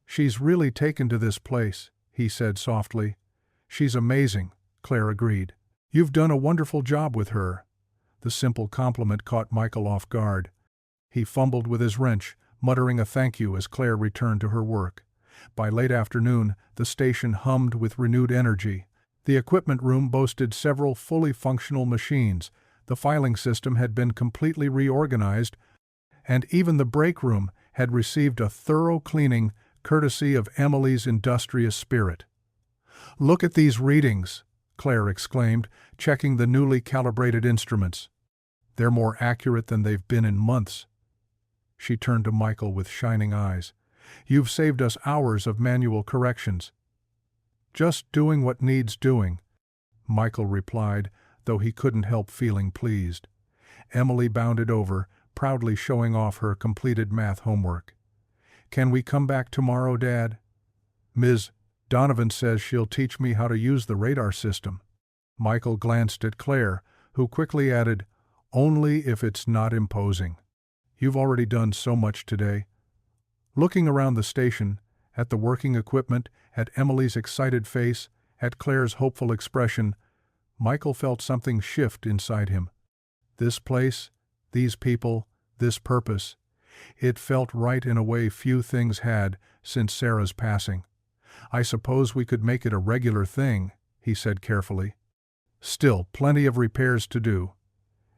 "She's really taken to this place," he said softly. "She's amazing," Claire agreed. "You've done a wonderful job with her." The simple compliment caught Michael off guard. He fumbled with his wrench, muttering a thank you as Claire returned to her work. By late afternoon, the station hummed with renewed energy. The equipment room boasted several fully functional machines, the filing system had been completely reorganized, and even the break room had received a thorough cleaning courtesy of Emily's industrious spirit. "Look at these readings," Claire exclaimed, checking the newly calibrated instruments. "They're more accurate than they've been in months." She turned to Michael with shining eyes. "You've saved us hours of manual corrections." "Just doing what needs doing," Michael replied, though he couldn't help feeling pleased. Emily bounded over, proudly showing off her completed math homework. "Can we come back tomorrow, Dad? Ms. Donovan says she'll teach me how to use the radar system." Michael glanced at Claire, who quickly added, "Only if it's not imposing. You've already done so much today." Looking around the station, at the working equipment, at Emily's excited face, at Claire's hopeful expression, Michael felt something shift inside him. This place, these people, this purpose. It felt right in a way few things had since Sarah's passing. "I suppose we could make it a regular thing," he said carefully. "Still plenty of repairs to do."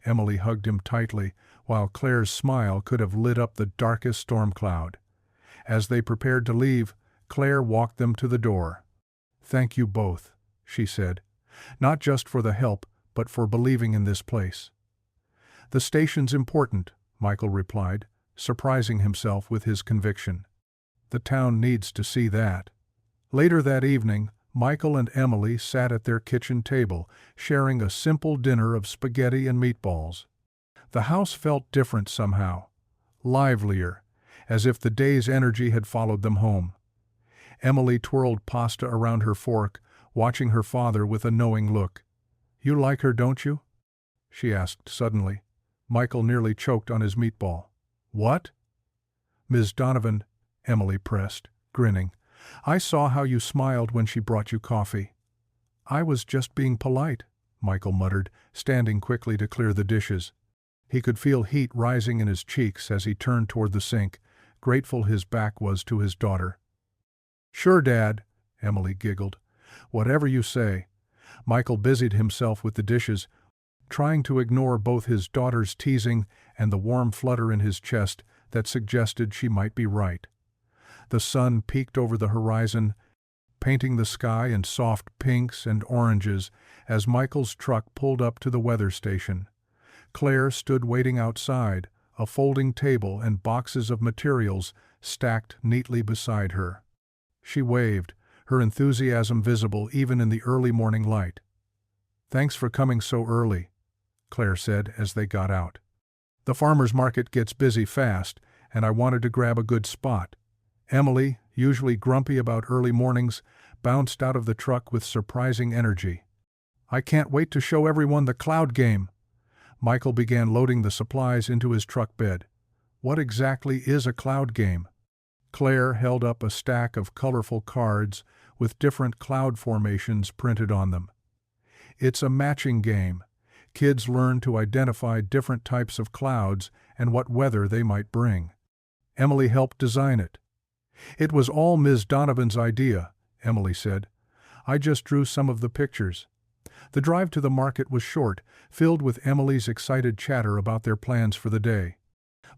Emily hugged him tightly, while Claire's smile could have lit up the darkest storm cloud. As they prepared to leave, Claire walked them to the door. "Thank you both," she said, "not just for the help, but for believing in this place." "The station's important," Michael replied, surprising himself with his conviction. "The town needs to see that." Later that evening, Michael and Emily sat at their kitchen table, sharing a simple dinner of spaghetti and meatballs. The house felt different somehow, livelier, as if the day's energy had followed them home. Emily twirled pasta around her fork, watching her father with a knowing look. "You like her, don't you?" she asked suddenly. Michael nearly choked on his meatball. "What?" "Ms. Donovan," Emily pressed, grinning. "I saw how you smiled when she brought you coffee." "I was just being polite," Michael muttered, standing quickly to clear the dishes. He could feel heat rising in his cheeks as he turned toward the sink, grateful his back was to his daughter. "Sure, Dad," Emily giggled. "Whatever you say." Michael busied himself with the dishes, trying to ignore both his daughter's teasing and the warm flutter in his chest that suggested she might be right. The sun peeked over the horizon, painting the sky in soft pinks and oranges as Michael's truck pulled up to the weather station. Claire stood waiting outside, a folding table and boxes of materials stacked neatly beside her. She waved, her enthusiasm visible even in the early morning light. "Thanks for coming so early," Claire said as they got out. "The farmer's market gets busy fast, and I wanted to grab a good spot." Emily, usually grumpy about early mornings, bounced out of the truck with surprising energy. "I can't wait to show everyone the cloud game." Michael began loading the supplies into his truck bed. "What exactly is a cloud game?" Claire held up a stack of colorful cards with different cloud formations printed on them. "It's a matching game. Kids learn to identify different types of clouds and what weather they might bring." Emily helped design it. "It was all Ms. Donovan's idea," Emily said. "I just drew some of the pictures." The drive to the market was short, filled with Emily's excited chatter about their plans for the day.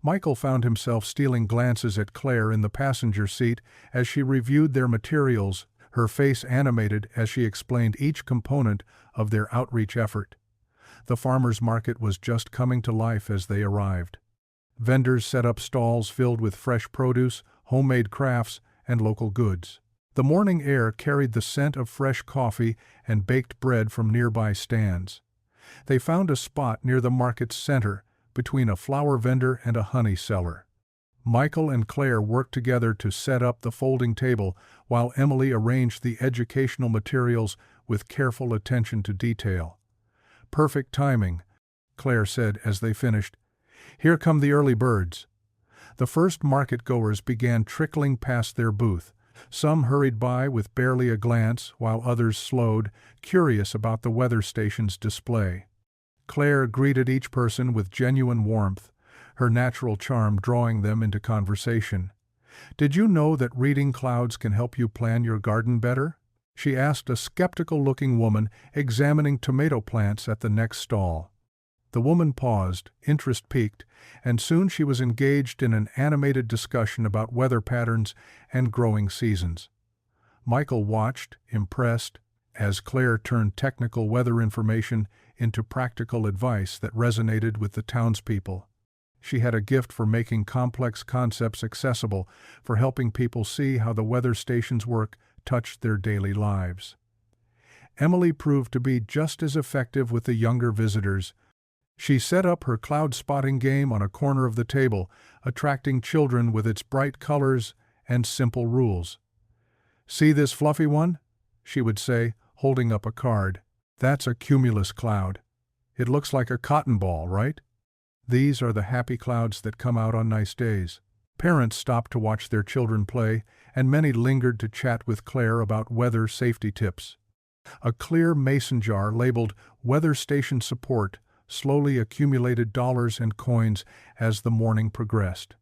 Michael found himself stealing glances at Claire in the passenger seat as she reviewed their materials, her face animated as she explained each component of their outreach effort. The farmer's market was just coming to life as they arrived. Vendors set up stalls filled with fresh produce, homemade crafts, and local goods. The morning air carried the scent of fresh coffee and baked bread from nearby stands. They found a spot near the market's center, between a flower vendor and a honey seller. Michael and Claire worked together to set up the folding table, while Emily arranged the educational materials with careful attention to detail. "Perfect timing," Claire said as they finished. "Here come the early birds." The first market-goers began trickling past their booth. Some hurried by with barely a glance, while others slowed, curious about the weather station's display. Claire greeted each person with genuine warmth, her natural charm drawing them into conversation. "Did you know that reading clouds can help you plan your garden better?" she asked a skeptical-looking woman examining tomato plants at the next stall. The woman paused, interest piqued, and soon she was engaged in an animated discussion about weather patterns and growing seasons. Michael watched, impressed, as Claire turned technical weather information into practical advice that resonated with the townspeople. She had a gift for making complex concepts accessible, for helping people see how the weather station's work touched their daily lives. Emily proved to be just as effective with the younger visitors. She set up her cloud spotting game on a corner of the table, attracting children with its bright colors and simple rules. "See this fluffy one?" she would say, holding up a card. "That's a cumulus cloud. It looks like a cotton ball, right? These are the happy clouds that come out on nice days." Parents stopped to watch their children play, and many lingered to chat with Claire about weather safety tips. A clear mason jar labeled "Weather Station Support" slowly accumulated dollars and coins as the morning progressed.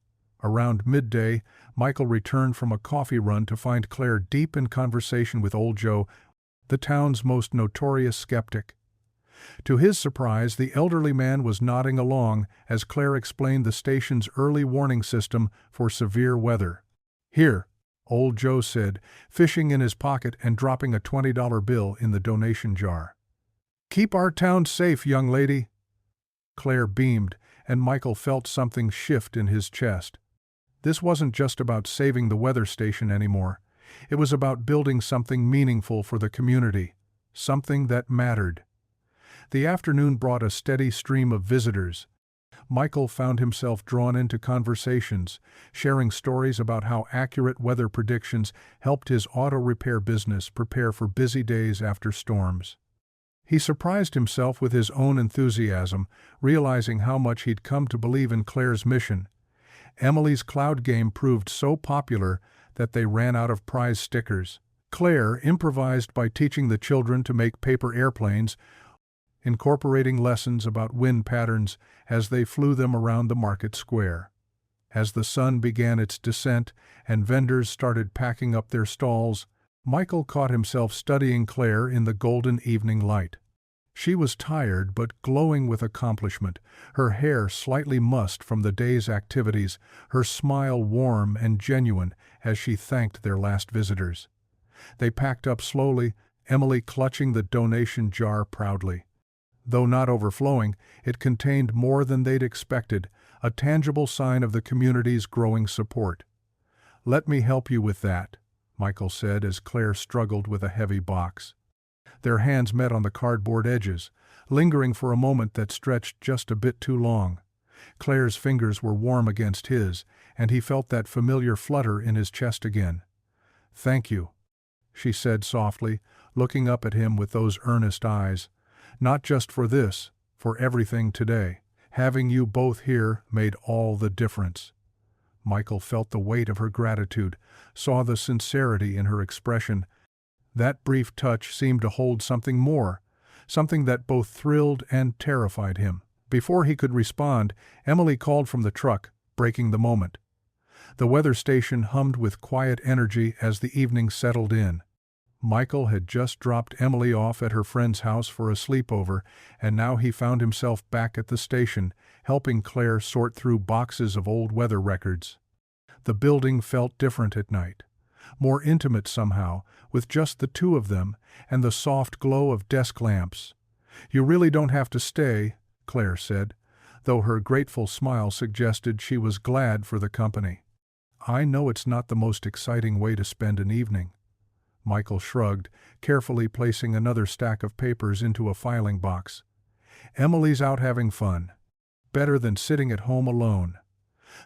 Around midday, Michael returned from a coffee run to find Claire deep in conversation with Old Joe, the town's most notorious skeptic. To his surprise, the elderly man was nodding along as Claire explained the station's early warning system for severe weather. "Here," Old Joe said, fishing in his pocket and dropping a $20 bill in the donation jar. "Keep our town safe, young lady." Claire beamed, and Michael felt something shift in his chest. This wasn't just about saving the weather station anymore. It was about building something meaningful for the community, something that mattered. The afternoon brought a steady stream of visitors. Michael found himself drawn into conversations, sharing stories about how accurate weather predictions helped his auto repair business prepare for busy days after storms. He surprised himself with his own enthusiasm, realizing how much he'd come to believe in Claire's mission. Emily's cloud game proved so popular that they ran out of prize stickers. Claire improvised by teaching the children to make paper airplanes, incorporating lessons about wind patterns as they flew them around the market square. As the sun began its descent and vendors started packing up their stalls, Michael caught himself studying Claire in the golden evening light. She was tired but glowing with accomplishment, her hair slightly mussed from the day's activities, her smile warm and genuine as she thanked their last visitors. They packed up slowly, Emily clutching the donation jar proudly. Though not overflowing, it contained more than they'd expected, a tangible sign of the community's growing support. "Let me help you with that," Michael said as Claire struggled with a heavy box. Their hands met on the cardboard edges, lingering for a moment that stretched just a bit too long. Claire's fingers were warm against his, and he felt that familiar flutter in his chest again. "Thank you," she said softly, looking up at him with those earnest eyes. "Not just for this, for everything today. Having you both here made all the difference." Michael felt the weight of her gratitude, saw the sincerity in her expression. That brief touch seemed to hold something more, something that both thrilled and terrified him. Before he could respond, Emily called from the truck, breaking the moment. The weather station hummed with quiet energy as the evening settled in. Michael had just dropped Emily off at her friend's house for a sleepover, and now he found himself back at the station, helping Claire sort through boxes of old weather records. The building felt different at night, more intimate somehow, with just the two of them and the soft glow of desk lamps. "You really don't have to stay," Claire said, though her grateful smile suggested she was glad for the company. "I know it's not the most exciting way to spend an evening." Michael shrugged, carefully placing another stack of papers into a filing box. "Emily's out having fun. Better than sitting at home alone."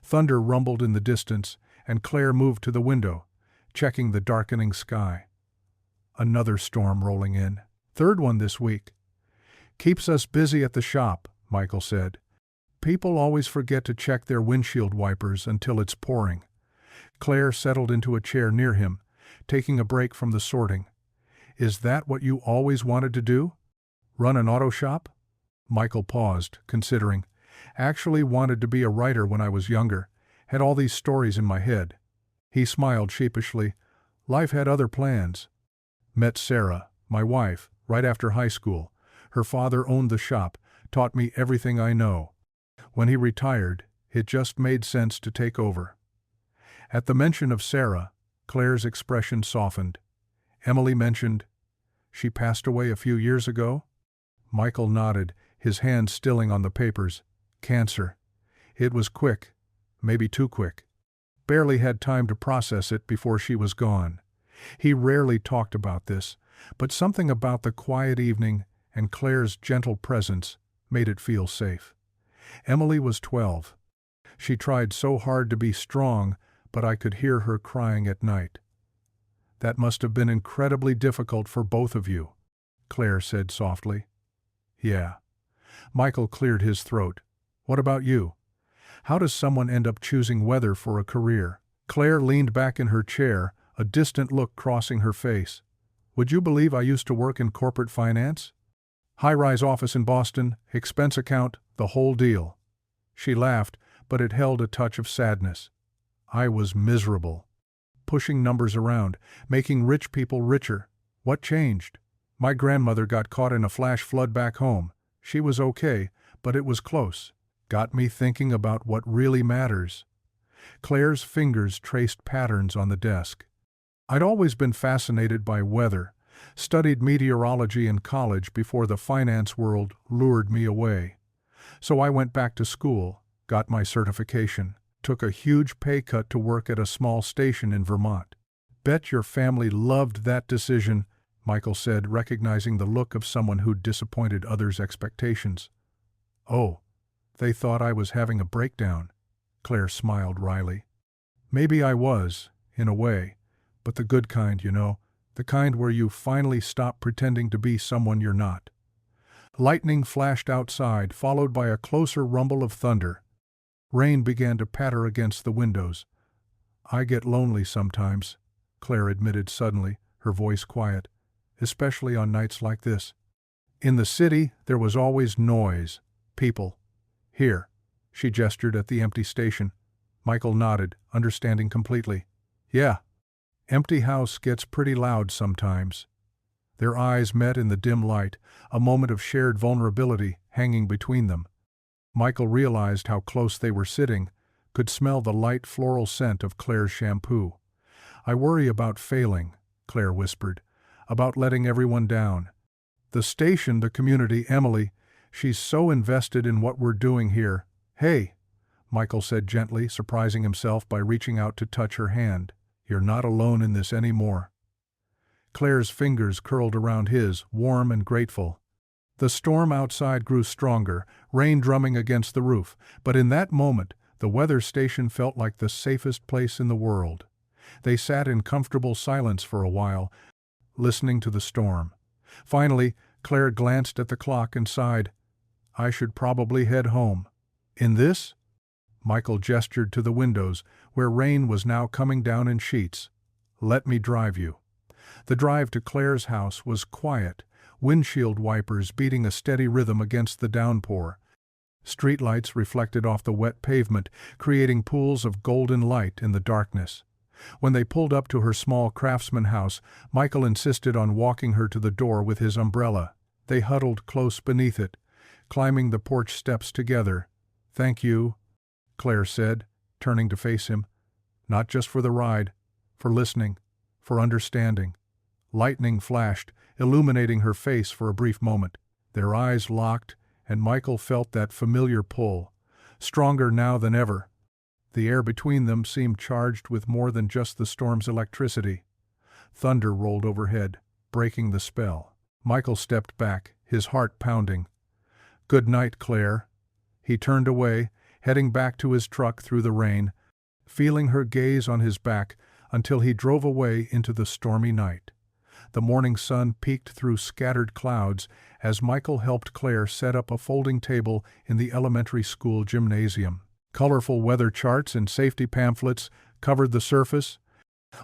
Thunder rumbled in the distance, and Claire moved to the window, checking the darkening sky. Another storm rolling in. Third one this week. "Keeps us busy at the shop," Michael said. "People always forget to check their windshield wipers until it's pouring." Claire settled into a chair near him, taking a break from the sorting. "Is that what you always wanted to do? Run an auto shop?" Michael paused, considering. "Actually wanted to be a writer when I was younger. Had all these stories in my head." He smiled sheepishly. "Life had other plans. Met Sarah, my wife, right after high school. Her father owned the shop, taught me everything I know. When he retired, it just made sense to take over." At the mention of Sarah, Claire's expression softened. "Emily mentioned she passed away a few years ago?" Michael nodded, his hand stilling on the papers. "Cancer. It was quick, maybe too quick. Barely had time to process it before she was gone." He rarely talked about this, but something about the quiet evening and Claire's gentle presence made it feel safe. Emily was 12. She tried so hard to be strong, but I could hear her crying at night. "That must have been incredibly difficult for both of you," Claire said softly. "Yeah." Michael cleared his throat. "What about you? How does someone end up choosing weather for a career?" Claire leaned back in her chair, a distant look crossing her face. "Would you believe I used to work in corporate finance? High-rise office in Boston, expense account, the whole deal." She laughed, but it held a touch of sadness. "I was miserable. Pushing numbers around, making rich people richer. What changed? My grandmother got caught in a flash flood back home. She was okay, but it was close. Got me thinking about what really matters." Claire's fingers traced patterns on the desk. "I'd always been fascinated by weather, studied meteorology in college before the finance world lured me away. So I went back to school, got my certification, took a huge pay cut to work at a small station in Vermont. Bet your family loved that decision, Michael said, recognizing the look of someone who'd disappointed others' expectations. Oh, they thought I was having a breakdown, Claire smiled wryly. Maybe I was, in a way, but the good kind, the kind where you finally stop pretending to be someone you're not. Lightning flashed outside, followed by a closer rumble of thunder. Rain began to patter against the windows. I get lonely sometimes, Claire admitted suddenly, her voice quiet, especially on nights like this. In the city, there was always noise, people. Here, she gestured at the empty station. Michael nodded, understanding completely. Yeah, empty house gets pretty loud sometimes. Their eyes met in the dim light, a moment of shared vulnerability hanging between them. Michael realized how close they were sitting, could smell the light floral scent of Claire's shampoo. I worry about failing, Claire whispered, about letting everyone down. The station, the community, Emily, she's so invested in what we're doing here. Hey, Michael said gently, surprising himself by reaching out to touch her hand. You're not alone in this anymore. Claire's fingers curled around his, warm and grateful. The storm outside grew stronger, rain drumming against the roof, but in that moment, the weather station felt like the safest place in the world. They sat in comfortable silence for a while, listening to the storm. Finally, Claire glanced at the clock and sighed. I should probably head home. In this? Michael gestured to the windows, where rain was now coming down in sheets. Let me drive you. The drive to Claire's house was quiet, windshield wipers beating a steady rhythm against the downpour. Streetlights reflected off the wet pavement, creating pools of golden light in the darkness. When they pulled up to her small craftsman house, Michael insisted on walking her to the door with his umbrella. They huddled close beneath it, climbing the porch steps together. Thank you, Claire said, turning to face him. Not just for the ride, for listening, for understanding. Lightning flashed, illuminating her face for a brief moment. Their eyes locked, and Michael felt that familiar pull, stronger now than ever. The air between them seemed charged with more than just the storm's electricity. Thunder rolled overhead, breaking the spell. Michael stepped back, his heart pounding. Good night, Claire. He turned away, heading back to his truck through the rain, feeling her gaze on his back until he drove away into the stormy night. The morning sun peeked through scattered clouds as Michael helped Claire set up a folding table in the elementary school gymnasium. Colorful weather charts and safety pamphlets covered the surface,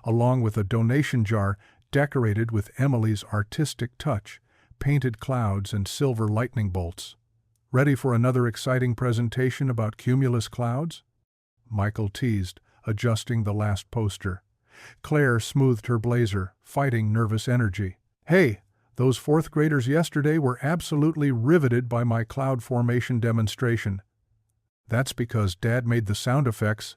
along with a donation jar decorated with Emily's artistic touch, painted clouds and silver lightning bolts. Ready for another exciting presentation about cumulus clouds? Michael teased, adjusting the last poster. Claire smoothed her blazer, fighting nervous energy. Hey, those fourth graders yesterday were absolutely riveted by my cloud formation demonstration. That's because Dad made the sound effects.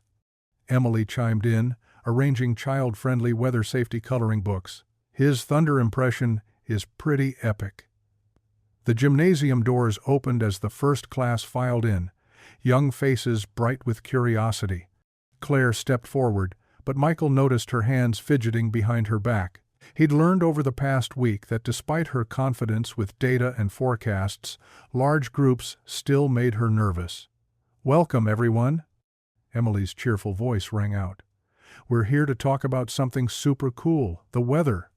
Emily chimed in, arranging child-friendly weather safety coloring books. His thunder impression is pretty epic. The gymnasium doors opened as the first class filed in, young faces bright with curiosity. Claire stepped forward, but Michael noticed her hands fidgeting behind her back. He'd learned over the past week that despite her confidence with data and forecasts, large groups still made her nervous. Welcome, everyone. Emily's cheerful voice rang out. We're here to talk about something super cool, the weather.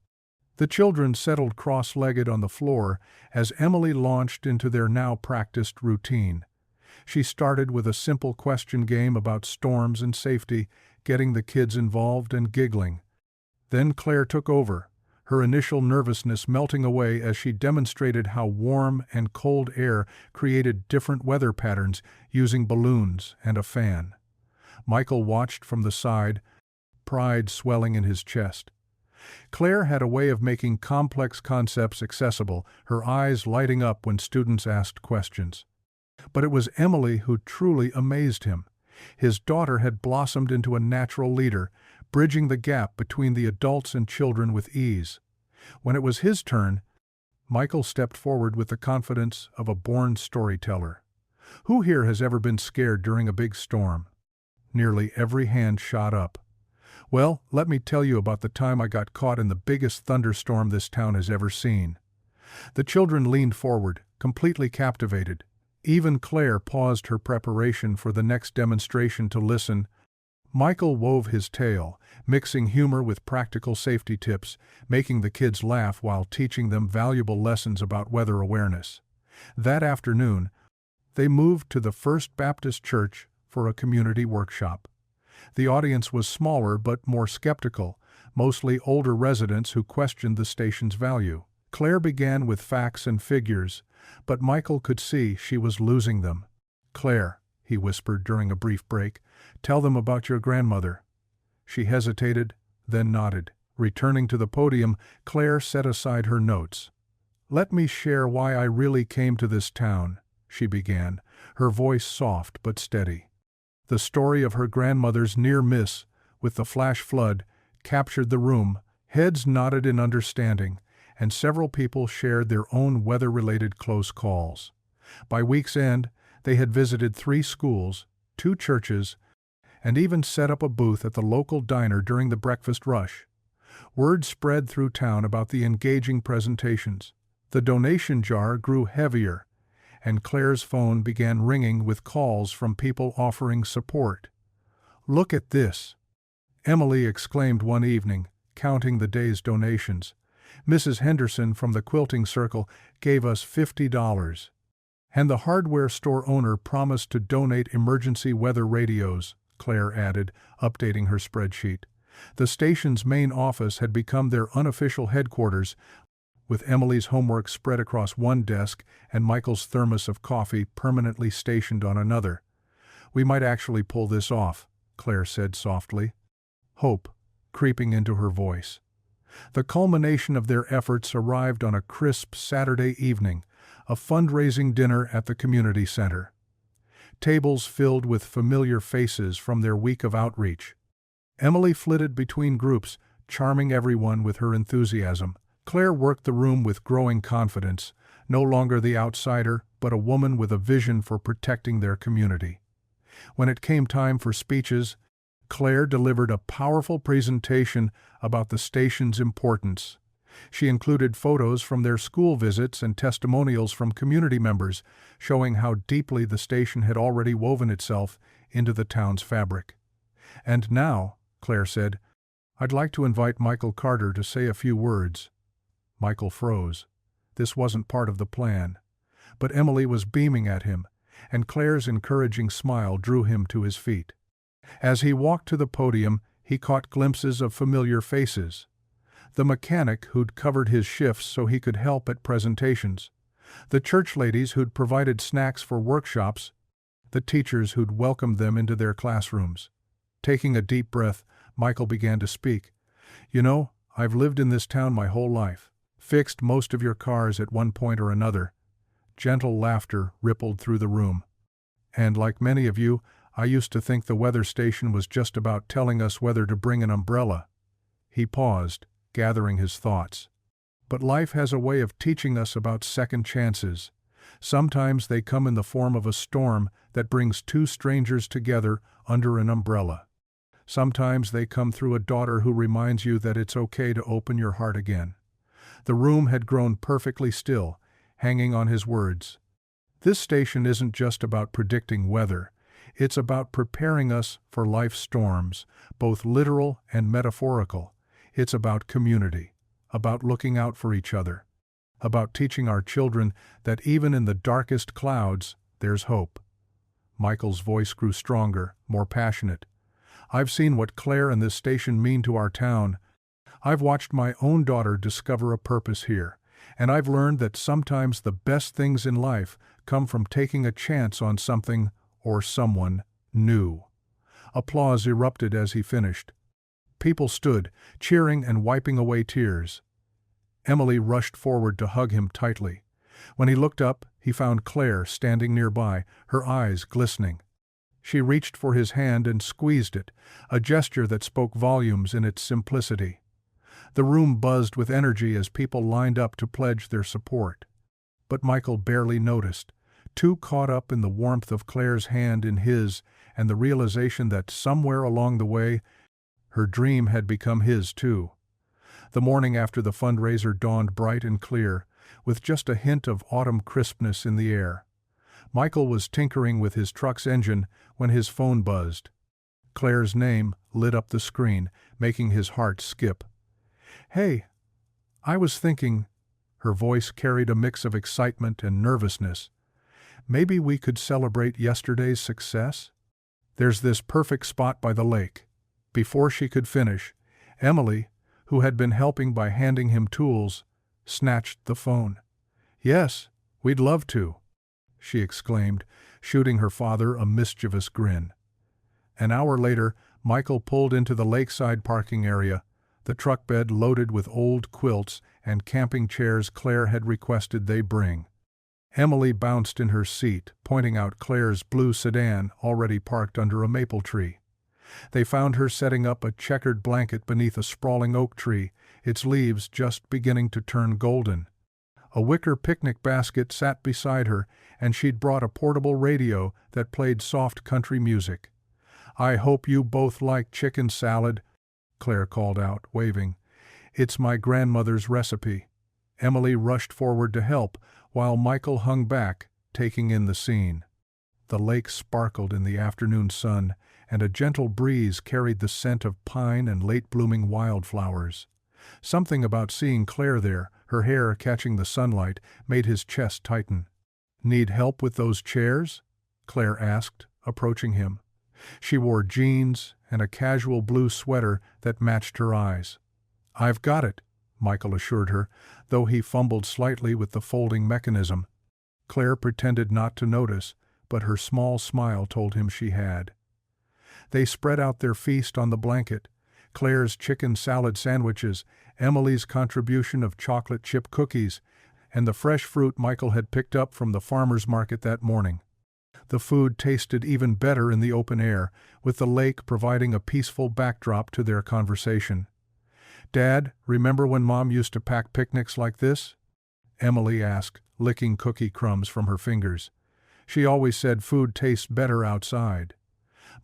The children settled cross-legged on the floor as Emily launched into their now practiced routine. She started with a simple question game about storms and safety, getting the kids involved and giggling. Then Claire took over, her initial nervousness melting away as she demonstrated how warm and cold air created different weather patterns using balloons and a fan. Michael watched from the side, pride swelling in his chest. Claire had a way of making complex concepts accessible, her eyes lighting up when students asked questions. But it was Emily who truly amazed him. His daughter had blossomed into a natural leader, bridging the gap between the adults and children with ease. When it was his turn, Michael stepped forward with the confidence of a born storyteller. Who here has ever been scared during a big storm? Nearly every hand shot up. Well, let me tell you about the time I got caught in the biggest thunderstorm this town has ever seen. The children leaned forward, completely captivated. Even Claire paused her preparation for the next demonstration to listen. Michael wove his tale, mixing humor with practical safety tips, making the kids laugh while teaching them valuable lessons about weather awareness. That afternoon, they moved to the First Baptist Church for a community workshop. The audience was smaller but more skeptical, mostly older residents who questioned the station's value. Claire began with facts and figures, but Michael could see she was losing them. "Claire," he whispered during a brief break, "tell them about your grandmother." She hesitated, then nodded. Returning to the podium, Claire set aside her notes. "Let me share why I really came to this town," she began, her voice soft but steady. The story of her grandmother's near miss with the flash flood captured the room. Heads nodded in understanding, and several people shared their own weather-related close calls. By week's end, they had visited 3 schools, 2 churches, and even set up a booth at the local diner during the breakfast rush. Word spread through town about the engaging presentations. The donation jar grew heavier, and Claire's phone began ringing with calls from people offering support. "Look at this," Emily exclaimed one evening, counting the day's donations. "Mrs. Henderson from the Quilting Circle gave us $50. And the hardware store owner promised to donate emergency weather radios," Claire added, updating her spreadsheet. The station's main office had become their unofficial headquarters, with Emily's homework spread across one desk and Michael's thermos of coffee permanently stationed on another. "We might actually pull this off," Claire said softly, hope creeping into her voice. The culmination of their efforts arrived on a crisp Saturday evening, a fundraising dinner at the community center. Tables filled with familiar faces from their week of outreach. Emily flitted between groups, charming everyone with her enthusiasm. Claire worked the room with growing confidence, no longer the outsider, but a woman with a vision for protecting their community. When it came time for speeches, Claire delivered a powerful presentation about the station's importance. She included photos from their school visits and testimonials from community members, showing how deeply the station had already woven itself into the town's fabric. "And now," Claire said, "I'd like to invite Michael Carter to say a few words." Michael froze. This wasn't part of the plan. But Emily was beaming at him, and Claire's encouraging smile drew him to his feet. As he walked to the podium, he caught glimpses of familiar faces. The mechanic who'd covered his shifts so he could help at presentations, the church ladies who'd provided snacks for workshops, the teachers who'd welcomed them into their classrooms. Taking a deep breath, Michael began to speak. "You know, I've lived in this town my whole life. Fixed most of your cars at one point or another." Gentle laughter rippled through the room. "And like many of you, I used to think the weather station was just about telling us whether to bring an umbrella." He paused, gathering his thoughts. "But life has a way of teaching us about second chances. Sometimes they come in the form of a storm that brings 2 strangers together under an umbrella. Sometimes they come through a daughter who reminds you that it's okay to open your heart again." The room had grown perfectly still, hanging on his words. This station isn't just about predicting weather. It's about preparing us for life's storms, both literal and metaphorical. It's about community, about looking out for each other, about teaching our children that even in the darkest clouds, there's hope. Michael's voice grew stronger, more passionate. "I've seen what Claire and this station mean to our town. I've watched my own daughter discover a purpose here, and I've learned that sometimes the best things in life come from taking a chance on something or someone new." Applause erupted as he finished. People stood, cheering and wiping away tears. Emily rushed forward to hug him tightly. When he looked up, he found Claire standing nearby, her eyes glistening. She reached for his hand and squeezed it, a gesture that spoke volumes in its simplicity. The room buzzed with energy as people lined up to pledge their support. But Michael barely noticed. too caught up in the warmth of Claire's hand in his and the realization that somewhere along the way, her dream had become his too. The morning after the fundraiser dawned bright and clear, with just a hint of autumn crispness in the air. Michael was tinkering with his truck's engine when his phone buzzed. Claire's name lit up the screen, making his heart skip. "Hey, I was thinking," her voice carried a mix of excitement and nervousness, "maybe we could celebrate yesterday's success? There's this perfect spot by the lake." Before she could finish, Emily, who had been helping by handing him tools, snatched the phone. "Yes, we'd love to," she exclaimed, shooting her father a mischievous grin. An hour later, Michael pulled into the lakeside parking area, the truck bed loaded with old quilts and camping chairs Claire had requested they bring. Emily bounced in her seat, pointing out Claire's blue sedan already parked under a maple tree. They found her setting up a checkered blanket beneath a sprawling oak tree, its leaves just beginning to turn golden. A wicker picnic basket sat beside her, and she'd brought a portable radio that played soft country music. "I hope you both like chicken salad," Claire called out, waving. "It's my grandmother's recipe." Emily rushed forward to help, while Michael hung back, taking in the scene. The lake sparkled in the afternoon sun, and a gentle breeze carried the scent of pine and late-blooming wildflowers. Something about seeing Claire there, her hair catching the sunlight, made his chest tighten. "Need help with those chairs?" Claire asked, approaching him. She wore jeans and a casual blue sweater that matched her eyes. "I've got it," Michael assured her, though he fumbled slightly with the folding mechanism. Claire pretended not to notice, but her small smile told him she had. They spread out their feast on the blanket, Claire's chicken salad sandwiches, Emily's contribution of chocolate chip cookies, and the fresh fruit Michael had picked up from the farmer's market that morning. The food tasted even better in the open air, with the lake providing a peaceful backdrop to their conversation. "Dad, remember when Mom used to pack picnics like this?" Emily asked, licking cookie crumbs from her fingers. "She always said food tastes better outside."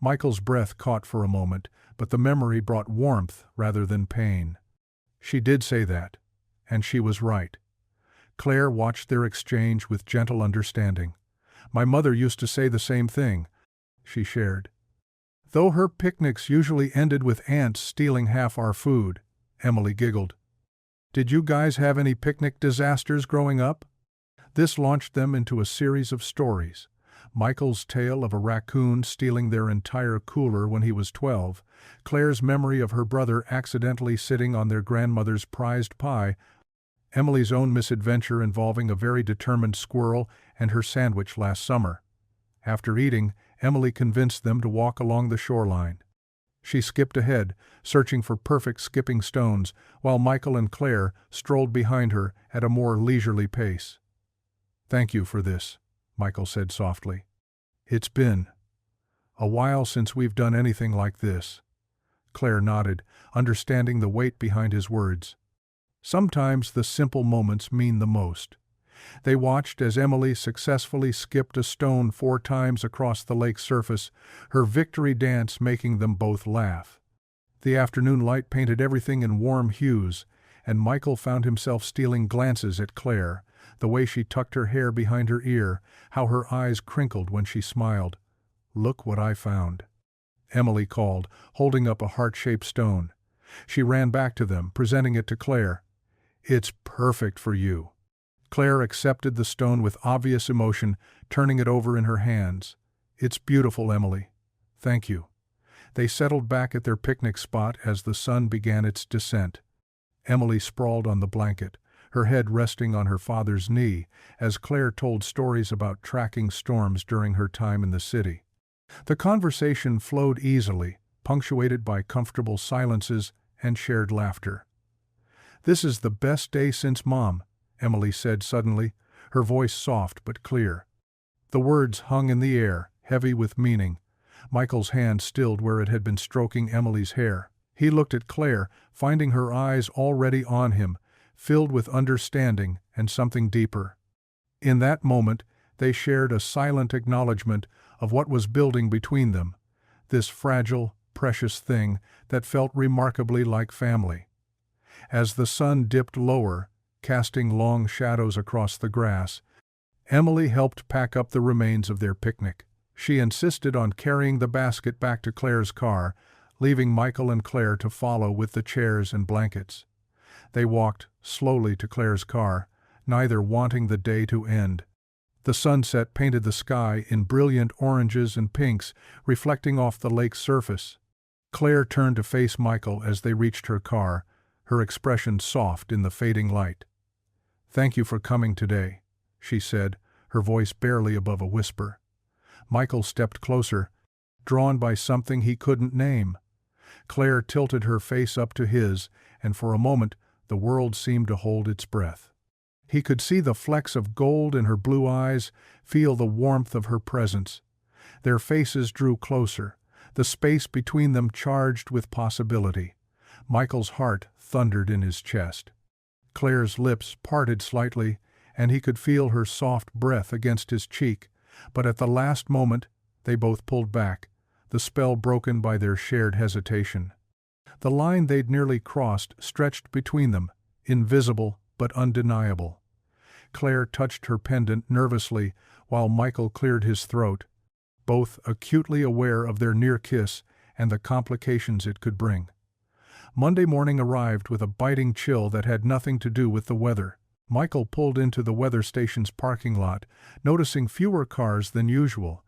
Michael's breath caught for a moment, but the memory brought warmth rather than pain. She did say that, and she was right. Claire watched their exchange with gentle understanding. "My mother used to say the same thing," she shared. "Though her picnics usually ended with ants stealing half our food," Emily giggled. "Did you guys have any picnic disasters growing up?" This launched them into a series of stories. Michael's tale of a raccoon stealing their entire cooler when he was 12, Claire's memory of her brother accidentally sitting on their grandmother's prized pie, Emily's own misadventure involving a very determined squirrel and her sandwich last summer. After eating, Emily convinced them to walk along the shoreline. She skipped ahead, searching for perfect skipping stones, while Michael and Claire strolled behind her at a more leisurely pace. "Thank you for this," Michael said softly. "It's been a while since we've done anything like this." Claire nodded, understanding the weight behind his words. Sometimes the simple moments mean the most. They watched as Emily successfully skipped a stone 4 times across the lake's surface, her victory dance making them both laugh. The afternoon light painted everything in warm hues, and Michael found himself stealing glances at Claire, the way she tucked her hair behind her ear, how her eyes crinkled when she smiled. "Look what I found," Emily called, holding up a heart-shaped stone. She ran back to them, presenting it to Claire. "It's perfect for you." Claire accepted the stone with obvious emotion, turning it over in her hands. "It's beautiful, Emily. Thank you." They settled back at their picnic spot as the sun began its descent. Emily sprawled on the blanket, her head resting on her father's knee, as Claire told stories about tracking storms during her time in the city. The conversation flowed easily, punctuated by comfortable silences and shared laughter. "This is the best day since Mom," Emily said suddenly, her voice soft but clear. The words hung in the air, heavy with meaning. Michael's hand stilled where it had been stroking Emily's hair. He looked at Claire, finding her eyes already on him, filled with understanding and something deeper. In that moment, They shared a silent acknowledgement of what was building between them, this fragile, precious thing that felt remarkably like family. As the sun dipped lower, casting long shadows across the grass, Emily helped pack up the remains of their picnic. She insisted on carrying the basket back to Claire's car, leaving Michael and Claire to follow with the chairs and blankets. They walked slowly to Claire's car, neither wanting the day to end. The sunset painted the sky in brilliant oranges and pinks, reflecting off the lake's surface. Claire turned to face Michael as they reached her car, her expression soft in the fading light. "Thank you for coming today," she said, her voice barely above a whisper. Michael stepped closer, drawn by something he couldn't name. Claire tilted her face up to his, and for a moment the world seemed to hold its breath. He could see the flecks of gold in her blue eyes, feel the warmth of her presence. Their faces drew closer, the space between them charged with possibility. Michael's heart thundered in his chest. Claire's lips parted slightly, and he could feel her soft breath against his cheek, but at the last moment they both pulled back, the spell broken by their shared hesitation. The line they'd nearly crossed stretched between them, invisible but undeniable. Claire touched her pendant nervously while Michael cleared his throat, both acutely aware of their near kiss and the complications it could bring. Monday morning arrived with a biting chill that had nothing to do with the weather. Michael pulled into the weather station's parking lot, noticing fewer cars than usual.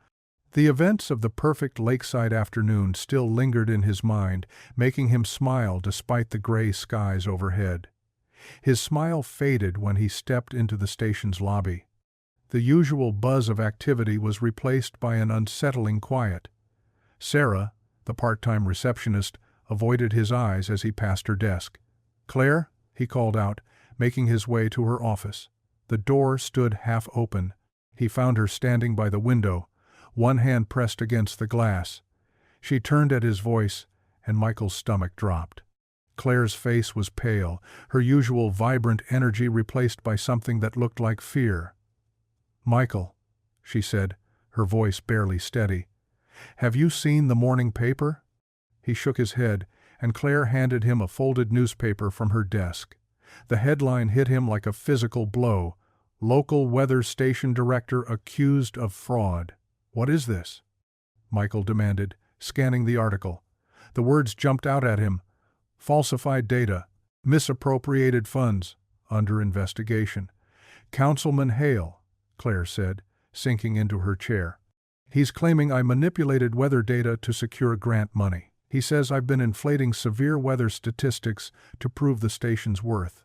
The events of the perfect lakeside afternoon still lingered in his mind, making him smile despite the gray skies overhead. His smile faded when he stepped into the station's lobby. The usual buzz of activity was replaced by an unsettling quiet. Sarah, the part-time receptionist, avoided his eyes as he passed her desk. "Claire?" he called out, making his way to her office. The door stood half open. He found her standing by the window, one hand pressed against the glass. She turned at his voice, and Michael's stomach dropped. Claire's face was pale, her usual vibrant energy replaced by something that looked like fear. "Michael," she said, her voice barely steady, "have you seen the morning paper?" He shook his head, and Claire handed him a folded newspaper from her desk. The headline hit him like a physical blow: "Local weather station director accused of fraud." "What is this?" Michael demanded, scanning the article. The words jumped out at him. "Falsified data, misappropriated funds, under investigation." "Councilman Hale," Claire said, sinking into her chair. "He's claiming I manipulated weather data to secure grant money. He says I've been inflating severe weather statistics to prove the station's worth."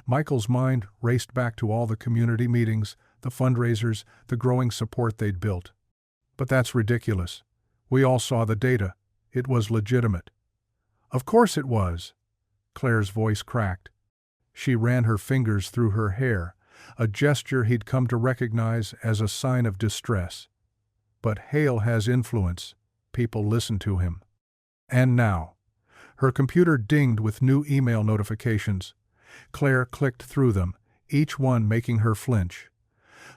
Michael's mind raced back to all the community meetings, the fundraisers, the growing support they'd built. "But that's ridiculous. We all saw the data. It was legitimate." "Of course it was." Claire's voice cracked. She ran her fingers through her hair, a gesture he'd come to recognize as a sign of distress. "But Hale has influence. People listen to him." And now, her computer dinged with new email notifications. Claire clicked through them, each one making her flinch.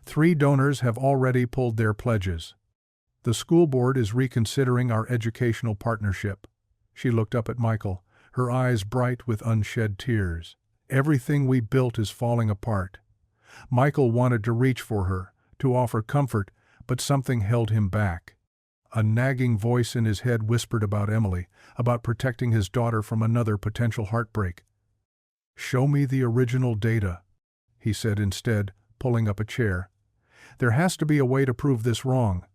3 donors have already pulled their pledges. "The school board is reconsidering our educational partnership." She looked up at Michael, her eyes bright with unshed tears. "Everything we built is falling apart." Michael wanted to reach for her, to offer comfort, but something held him back. A nagging voice in his head whispered about Emily, about protecting his daughter from another potential heartbreak. "Show me the original data," he said instead, pulling up a chair. "There has to be a way to prove this wrong."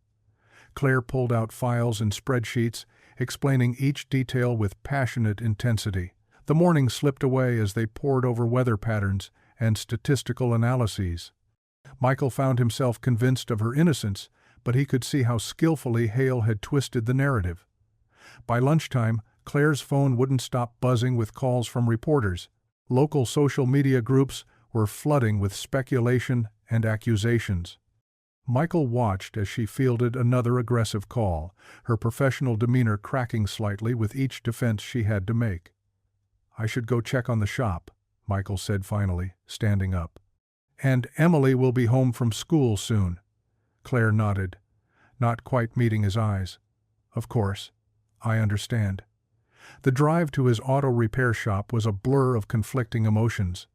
Claire pulled out files and spreadsheets, explaining each detail with passionate intensity. The morning slipped away as they pored over weather patterns and statistical analyses. Michael found himself convinced of her innocence, but he could see how skillfully Hale had twisted the narrative. By lunchtime, Claire's phone wouldn't stop buzzing with calls from reporters. Local social media groups were flooding with speculation and accusations. Michael watched as she fielded another aggressive call, her professional demeanor cracking slightly with each defense she had to make. "I should go check on the shop," Michael said finally, standing up. "And Emily will be home from school soon." Claire nodded, not quite meeting his eyes. Of course. I understand. The drive to his auto repair shop was a blur of conflicting emotions.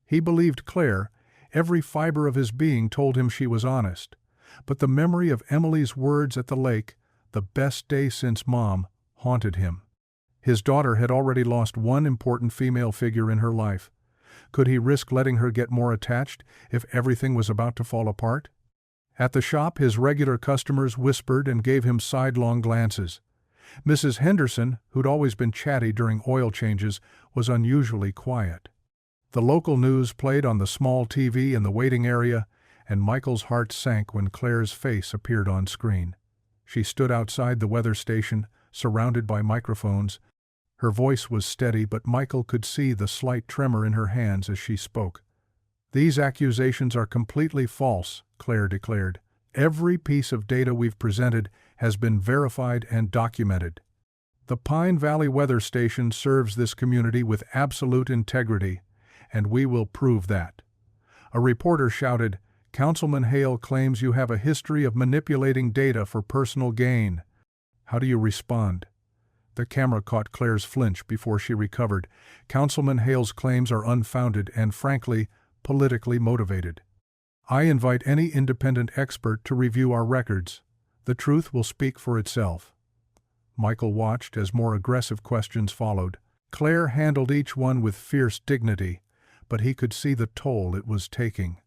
He believed Claire, every fiber of his being told him she was honest, but the memory of Emily's words at the lake, the best day since Mom, haunted him. His daughter had already lost one important female figure in her life. Could he risk letting her get more attached if everything was about to fall apart? At the shop, his regular customers whispered and gave him sidelong glances. Mrs. Henderson, who'd always been chatty during oil changes, was unusually quiet. The local news played on the small TV in the waiting area, and Michael's heart sank when Claire's face appeared on screen. She stood outside the weather station, surrounded by microphones. Her voice was steady, but Michael could see the slight tremor in her hands as she spoke. "These accusations are completely false," Claire declared. "Every piece of data we've presented has been verified and documented. The Pine Valley Weather Station serves this community with absolute integrity, and we will prove that." A reporter shouted, "Councilman Hale claims you have a history of manipulating data for personal gain. How do you respond?" The camera caught Claire's flinch before she recovered. "Councilman Hale's claims are unfounded and, frankly, politically motivated. I invite any independent expert to review our records. The truth will speak for itself." Michael watched as more aggressive questions followed. Claire handled each one with fierce dignity, but he could see the toll it was taking.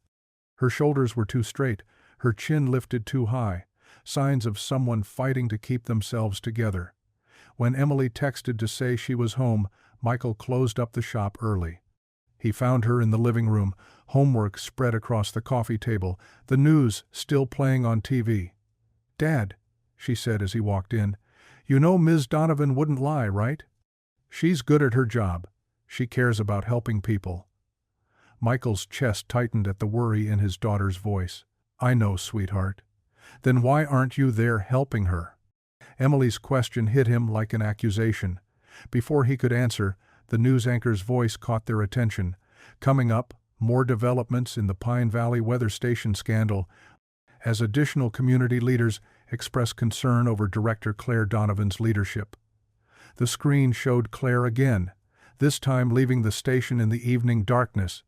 Her shoulders were too straight, her chin lifted too high, signs of someone fighting to keep themselves together. When Emily texted to say she was home, Michael closed up the shop early. He found her in the living room, homework spread across the coffee table, the news still playing on TV. "Dad," she said as he walked in, "you know Ms. Donovan wouldn't lie, right? She's good at her job. She cares about helping people." Michael's chest tightened at the worry in his daughter's voice. "I know, sweetheart. Then why aren't you there helping her?" Emily's question hit him like an accusation. Before he could answer, the news anchor's voice caught their attention. Coming up, more developments in the Pine Valley Weather Station scandal, as additional community leaders expressed concern over Director Claire Donovan's leadership. The screen showed Claire again, this time leaving the station in the evening darkness.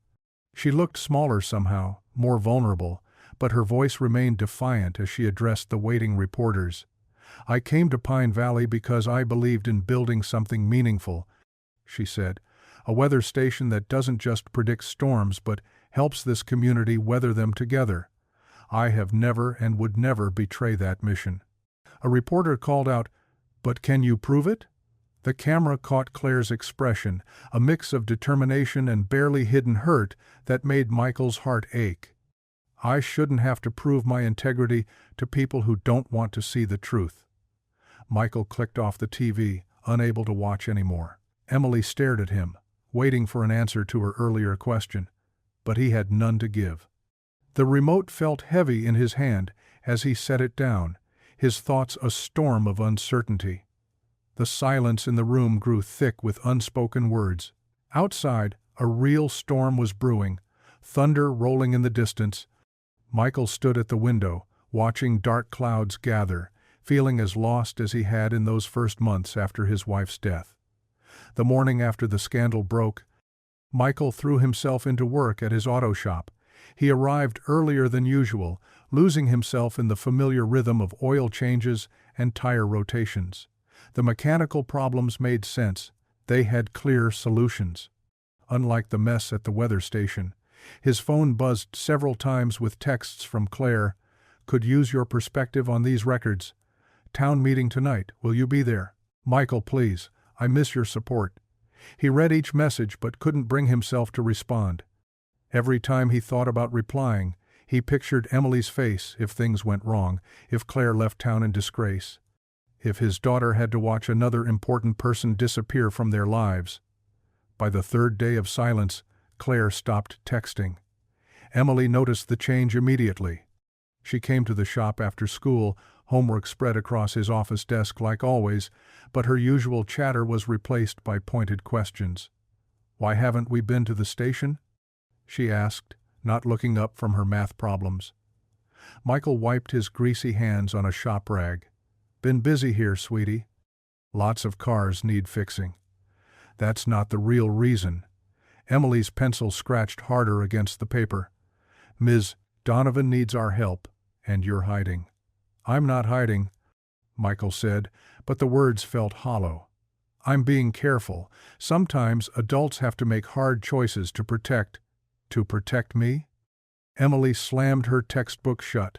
She looked smaller somehow, more vulnerable, but her voice remained defiant as she addressed the waiting reporters. "I came to Pine Valley because I believed in building something meaningful," she said. "A weather station that doesn't just predict storms but helps this community weather them together. I have never and would never betray that mission." A reporter called out, "But can you prove it?" The camera caught Claire's expression, a mix of determination and barely hidden hurt that made Michael's heart ache. "I shouldn't have to prove my integrity to people who don't want to see the truth." Michael clicked off the TV, unable to watch anymore. Emily stared at him, waiting for an answer to her earlier question, but he had none to give. The remote felt heavy in his hand as he set it down, his thoughts a storm of uncertainty. The silence in the room grew thick with unspoken words. Outside, a real storm was brewing, thunder rolling in the distance. Michael stood at the window, watching dark clouds gather, feeling as lost as he had in those first months after his wife's death. The morning after the scandal broke, Michael threw himself into work at his auto shop. He arrived earlier than usual, losing himself in the familiar rhythm of oil changes and tire rotations. The mechanical problems made sense. They had clear solutions. Unlike the mess at the weather station, his phone buzzed several times with texts from Claire. "Could use your perspective on these records. Town meeting tonight. Will you be there? Michael, please. I miss your support." He read each message but couldn't bring himself to respond. Every time he thought about replying, he pictured Emily's face if things went wrong, if Claire left town in disgrace, if his daughter had to watch another important person disappear from their lives. By the third day of silence, Claire stopped texting. Emily noticed the change immediately. She came to the shop after school, homework spread across his office desk like always, but her usual chatter was replaced by pointed questions. "Why haven't we been to the station?" she asked, not looking up from her math problems. Michael wiped his greasy hands on a shop rag. Been busy here, sweetie. Lots of cars need fixing. That's not the real reason. Emily's pencil scratched harder against the paper. Ms. Donovan needs our help, and you're hiding. I'm not hiding, Michael said, but the words felt hollow. I'm being careful. Sometimes adults have to make hard choices to protect. To protect me? Emily slammed her textbook shut.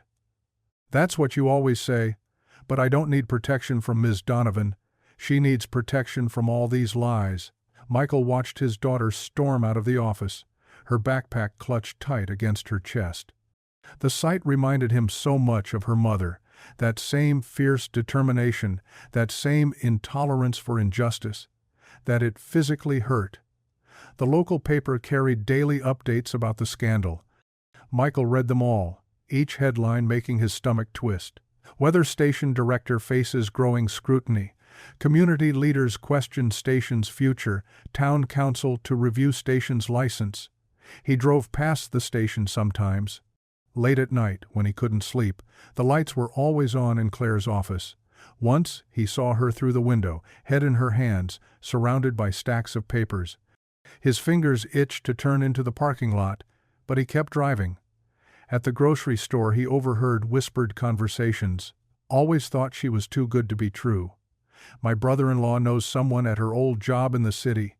That's what you always say, but I don't need protection from Ms. Donovan. She needs protection from all these lies. Michael watched his daughter storm out of the office, her backpack clutched tight against her chest. The sight reminded him so much of her mother, that same fierce determination, that same intolerance for injustice, that it physically hurt. The local paper carried daily updates about the scandal. Michael read them all, each headline making his stomach twist. Weather station director faces growing scrutiny. Community leaders question station's future. Town council to review station's license. He drove past the station sometimes. Late at night, when he couldn't sleep, the lights were always on in Claire's office. Once, he saw her through the window, head in her hands, surrounded by stacks of papers. His fingers itched to turn into the parking lot, but he kept driving. At the grocery store he overheard whispered conversations. Always thought she was too good to be true. My brother-in-law knows someone at her old job in the city.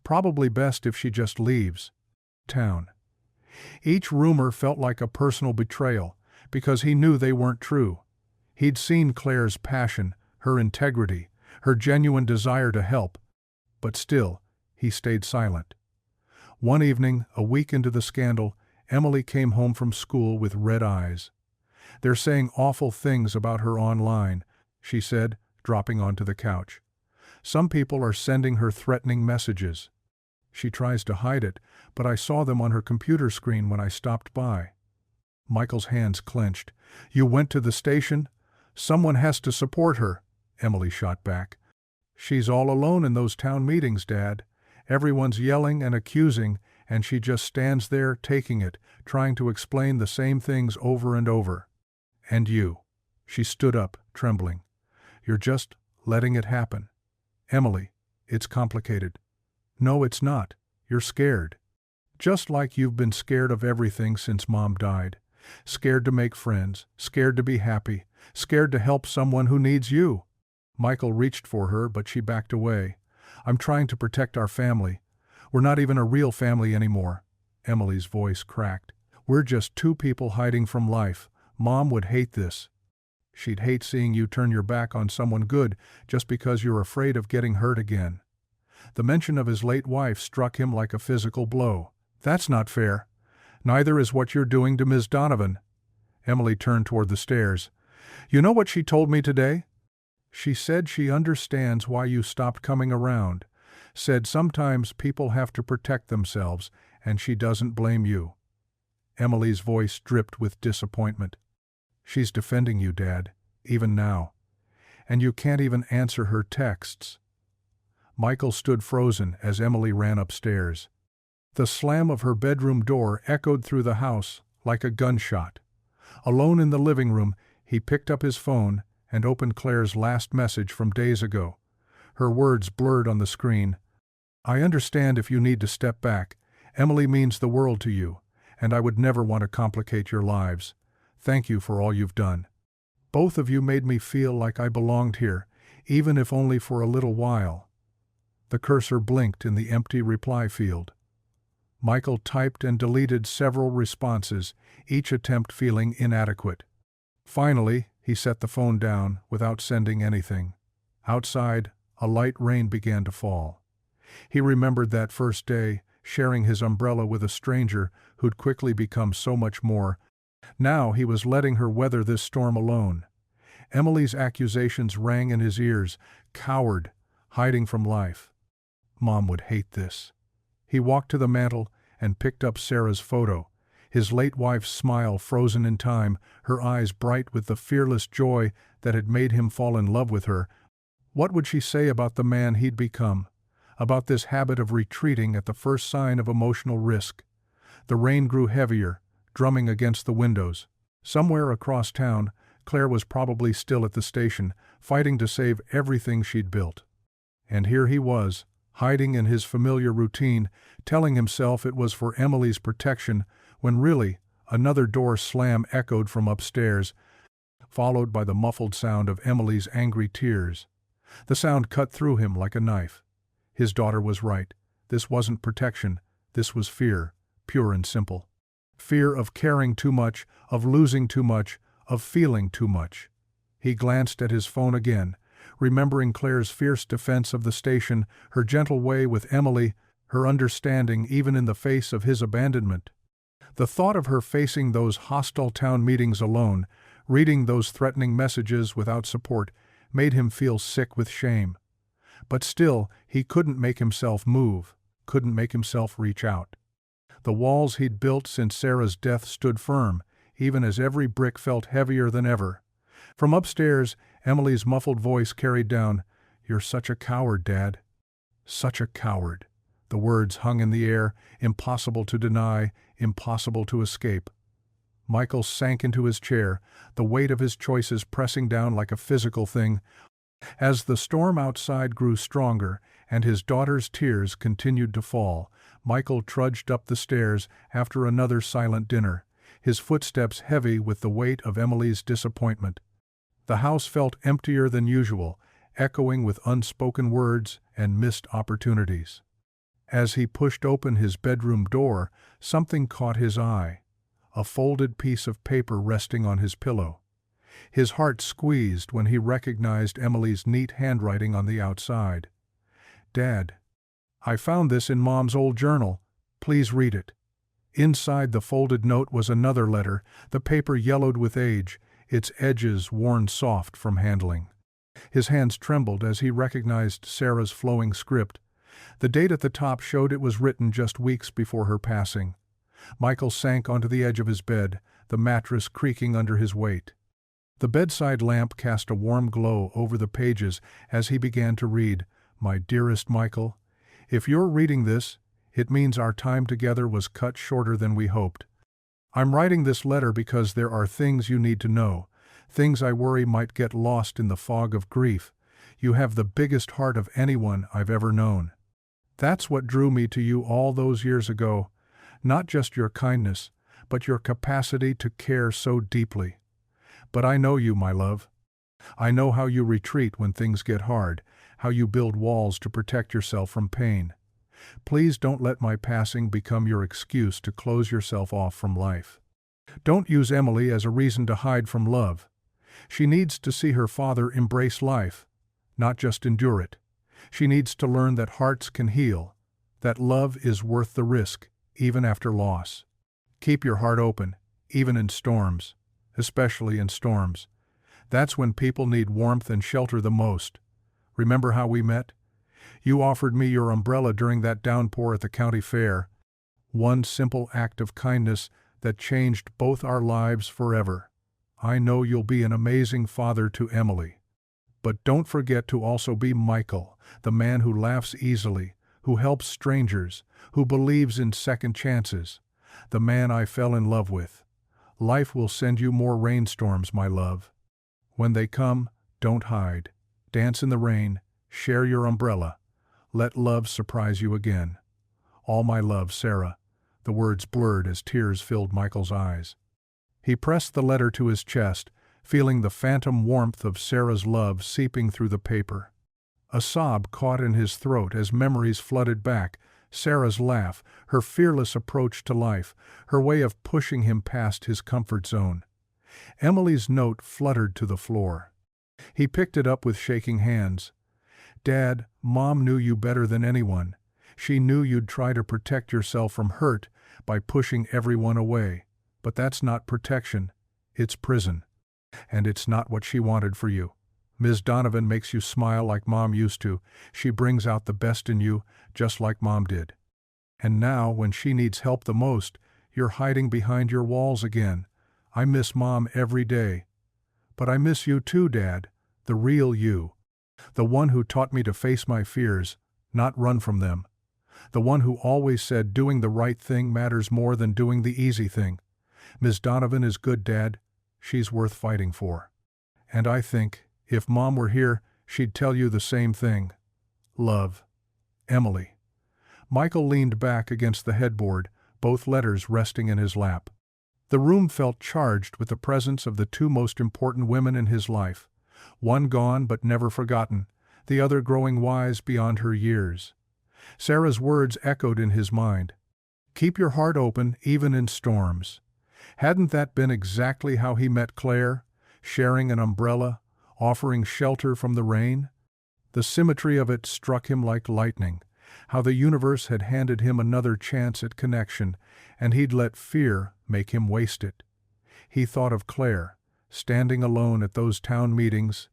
Probably best if she just leaves town. Each rumor felt like a personal betrayal, because he knew they weren't true. He'd seen Claire's passion, her integrity, her genuine desire to help. But still, he stayed silent. One evening, a week into the scandal, Emily came home from school with red eyes. They're saying awful things about her online, she said, dropping onto the couch. Some people are sending her threatening messages. She tries to hide it, but I saw them on her computer screen when I stopped by. Michael's hands clenched. You went to the station? Someone has to support her, Emily shot back. She's all alone in those town meetings, Dad. Everyone's yelling and accusing, and she just stands there taking it, trying to explain the same things over and over. And you. She stood up, trembling. You're just letting it happen. Emily, it's complicated. No, it's not. You're scared. Just like you've been scared of everything since Mom died. Scared to make friends, scared to be happy, scared to help someone who needs you. Michael reached for her, but she backed away. I'm trying to protect our family. We're not even a real family anymore. Emily's voice cracked. We're just two people hiding from life. Mom would hate this. She'd hate seeing you turn your back on someone good just because you're afraid of getting hurt again. The mention of his late wife struck him like a physical blow. That's not fair. Neither is what you're doing to Ms. Donovan. Emily turned toward the stairs. You know what she told me today? She said she understands why you stopped coming around. Said sometimes people have to protect themselves, and she doesn't blame you. Emily's voice dripped with disappointment. She's defending you, Dad, even now. And you can't even answer her texts. Michael stood frozen as Emily ran upstairs. The slam of her bedroom door echoed through the house like a gunshot. Alone in the living room, he picked up his phone and opened Claire's last message from days ago. Her words blurred on the screen. I understand if you need to step back. Emily means the world to you, and I would never want to complicate your lives. Thank you for all you've done. Both of you made me feel like I belonged here, even if only for a little while. The cursor blinked in the empty reply field. Michael typed and deleted several responses, each attempt feeling inadequate. Finally, he set the phone down without sending anything. Outside, a light rain began to fall. He remembered that first day, sharing his umbrella with a stranger who'd quickly become so much more. Now he was letting her weather this storm alone. Emily's accusations rang in his ears. Coward, hiding from life. Mom would hate this. He walked to the mantel and picked up Sarah's photo, his late wife's smile frozen in time, her eyes bright with the fearless joy that had made him fall in love with her. What would she say about the man he'd become? About this habit of retreating at the first sign of emotional risk? The rain grew heavier, drumming against the windows. Somewhere across town, Claire was probably still at the station, fighting to save everything she'd built. And here he was, hiding in his familiar routine, telling himself it was for Emily's protection, when really, another door slam echoed from upstairs, followed by the muffled sound of Emily's angry tears. The sound cut through him like a knife. His daughter was right. This wasn't protection, this was fear, pure and simple. Fear of caring too much, of losing too much, of feeling too much. He glanced at his phone again, remembering Claire's fierce defense of the station, her gentle way with Emily, her understanding even in the face of his abandonment. The thought of her facing those hostile town meetings alone, reading those threatening messages without support, made him feel sick with shame. But still, he couldn't make himself move, couldn't make himself reach out. The walls he'd built since Sarah's death stood firm, even as every brick felt heavier than ever. From upstairs, Emily's muffled voice carried down, "You're such a coward, Dad. Such a coward." The words hung in the air, impossible to deny, impossible to escape. Michael sank into his chair, the weight of his choices pressing down like a physical thing. As the storm outside grew stronger and his daughter's tears continued to fall, Michael trudged up the stairs after another silent dinner, his footsteps heavy with the weight of Emily's disappointment. The house felt emptier than usual, echoing with unspoken words and missed opportunities. As he pushed open his bedroom door, something caught his eye. A folded piece of paper resting on his pillow. His heart squeezed when he recognized Emily's neat handwriting on the outside. "Dad, I found this in Mom's old journal. Please read it." Inside the folded note was another letter, the paper yellowed with age, its edges worn soft from handling. His hands trembled as he recognized Sarah's flowing script. The date at the top showed it was written just weeks before her passing. Michael sank onto the edge of his bed, the mattress creaking under his weight. The bedside lamp cast a warm glow over the pages as he began to read, "My dearest Michael, if you're reading this, it means our time together was cut shorter than we hoped. I'm writing this letter because there are things you need to know, things I worry might get lost in the fog of grief. You have the biggest heart of anyone I've ever known. That's what drew me to you all those years ago, not just your kindness, but your capacity to care so deeply. But I know you, my love. I know how you retreat when things get hard, how you build walls to protect yourself from pain. Please don't let my passing become your excuse to close yourself off from life. Don't use Emily as a reason to hide from love. She needs to see her father embrace life, not just endure it. She needs to learn that hearts can heal, that love is worth the risk, even after loss. Keep your heart open, even in storms, especially in storms. That's when people need warmth and shelter the most. Remember how we met? You offered me your umbrella during that downpour at the county fair. One simple act of kindness that changed both our lives forever. I know you'll be an amazing father to Emily. But don't forget to also be Michael, the man who laughs easily, who helps strangers, who believes in second chances, the man I fell in love with. Life will send you more rainstorms, my love. When they come, don't hide. Dance in the rain, share your umbrella. Let love surprise you again. All my love, Sarah." The words blurred as tears filled Michael's eyes. He pressed the letter to his chest, feeling the phantom warmth of Sarah's love seeping through the paper. A sob caught in his throat as memories flooded back, Sarah's laugh, her fearless approach to life, her way of pushing him past his comfort zone. Emily's note fluttered to the floor. He picked it up with shaking hands. "Dad, Mom knew you better than anyone. She knew you'd try to protect yourself from hurt by pushing everyone away. But that's not protection, it's prison. And it's not what she wanted for you. Ms. Donovan makes you smile like Mom used to. She brings out the best in you, just like Mom did. And now, when she needs help the most, you're hiding behind your walls again. I miss Mom every day. But I miss you too, Dad, the real you. The one who taught me to face my fears, not run from them. The one who always said doing the right thing matters more than doing the easy thing. Ms. Donovan is good, Dad. she's worth fighting for. And I think, if Mom were here, she'd tell you the same thing. Love. Emily. Michael leaned back against the headboard, both letters resting in his lap. The room felt charged with the presence of the two most important women in his life, one gone but never forgotten, the other growing wise beyond her years. Sarah's words echoed in his mind. Keep your heart open even in storms. Hadn't that been exactly how he met Claire, sharing an umbrella, offering shelter from the rain? The symmetry of it struck him like lightning, how the universe had handed him another chance at connection, and he'd let fear make him waste it. He thought of Claire, standing alone at those town meetings,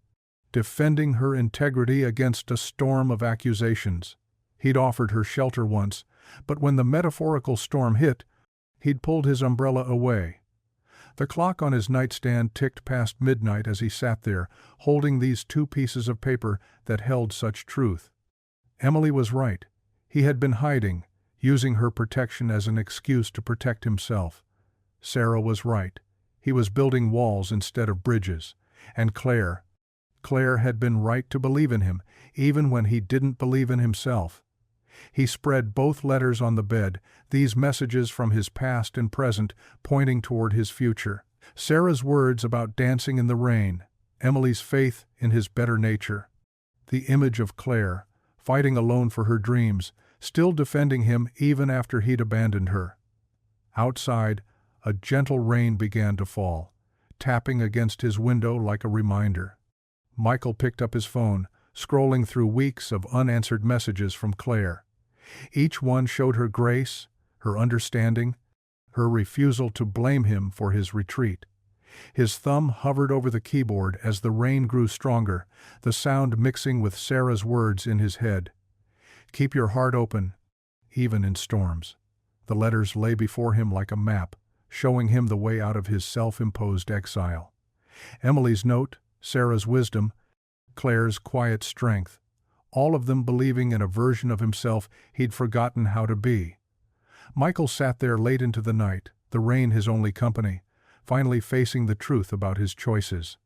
defending her integrity against a storm of accusations. He'd offered her shelter once, but when the metaphorical storm hit, he'd pulled his umbrella away. The clock on his nightstand ticked past midnight as he sat there, holding these two pieces of paper that held such truth. Emily was right. He had been hiding, using her protection as an excuse to protect himself. Sarah was right. He was building walls instead of bridges. And Claire had been right to believe in him, even when he didn't believe in himself. He spread both letters on the bed, these messages from his past and present, pointing toward his future. Sarah's words about dancing in the rain, Emily's faith in his better nature. The image of Claire, fighting alone for her dreams, still defending him even after he'd abandoned her. Outside, a gentle rain began to fall, tapping against his window like a reminder. Michael picked up his phone, scrolling through weeks of unanswered messages from Claire. Each one showed her grace, her understanding, her refusal to blame him for his retreat. His thumb hovered over the keyboard as the rain grew stronger, the sound mixing with Sarah's words in his head. Keep your heart open, even in storms. The letters lay before him like a map, showing him the way out of his self-imposed exile. Emily's note, Sarah's wisdom, Claire's quiet strength, all of them believing in a version of himself he'd forgotten how to be. Michael sat there late into the night, the rain his only company, finally facing the truth about his choices.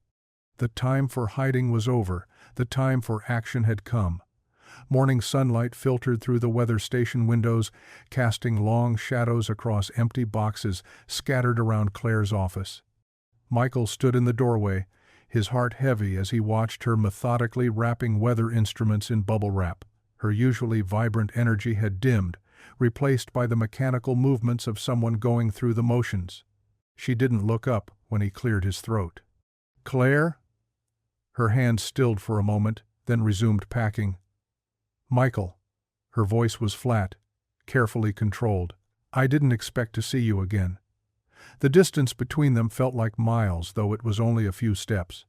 The time for hiding was over, the time for action had come. Morning sunlight filtered through the weather station windows, casting long shadows across empty boxes scattered around Claire's office. Michael stood in the doorway, his heart heavy as he watched her methodically wrapping weather instruments in bubble wrap. Her usually vibrant energy had dimmed, replaced by the mechanical movements of someone going through the motions. She didn't look up when he cleared his throat. "Claire?" Her hands stilled for a moment, then resumed packing. "Michael." Her voice was flat, carefully controlled. "I didn't expect to see you again." The distance between them felt like miles, though it was only a few steps.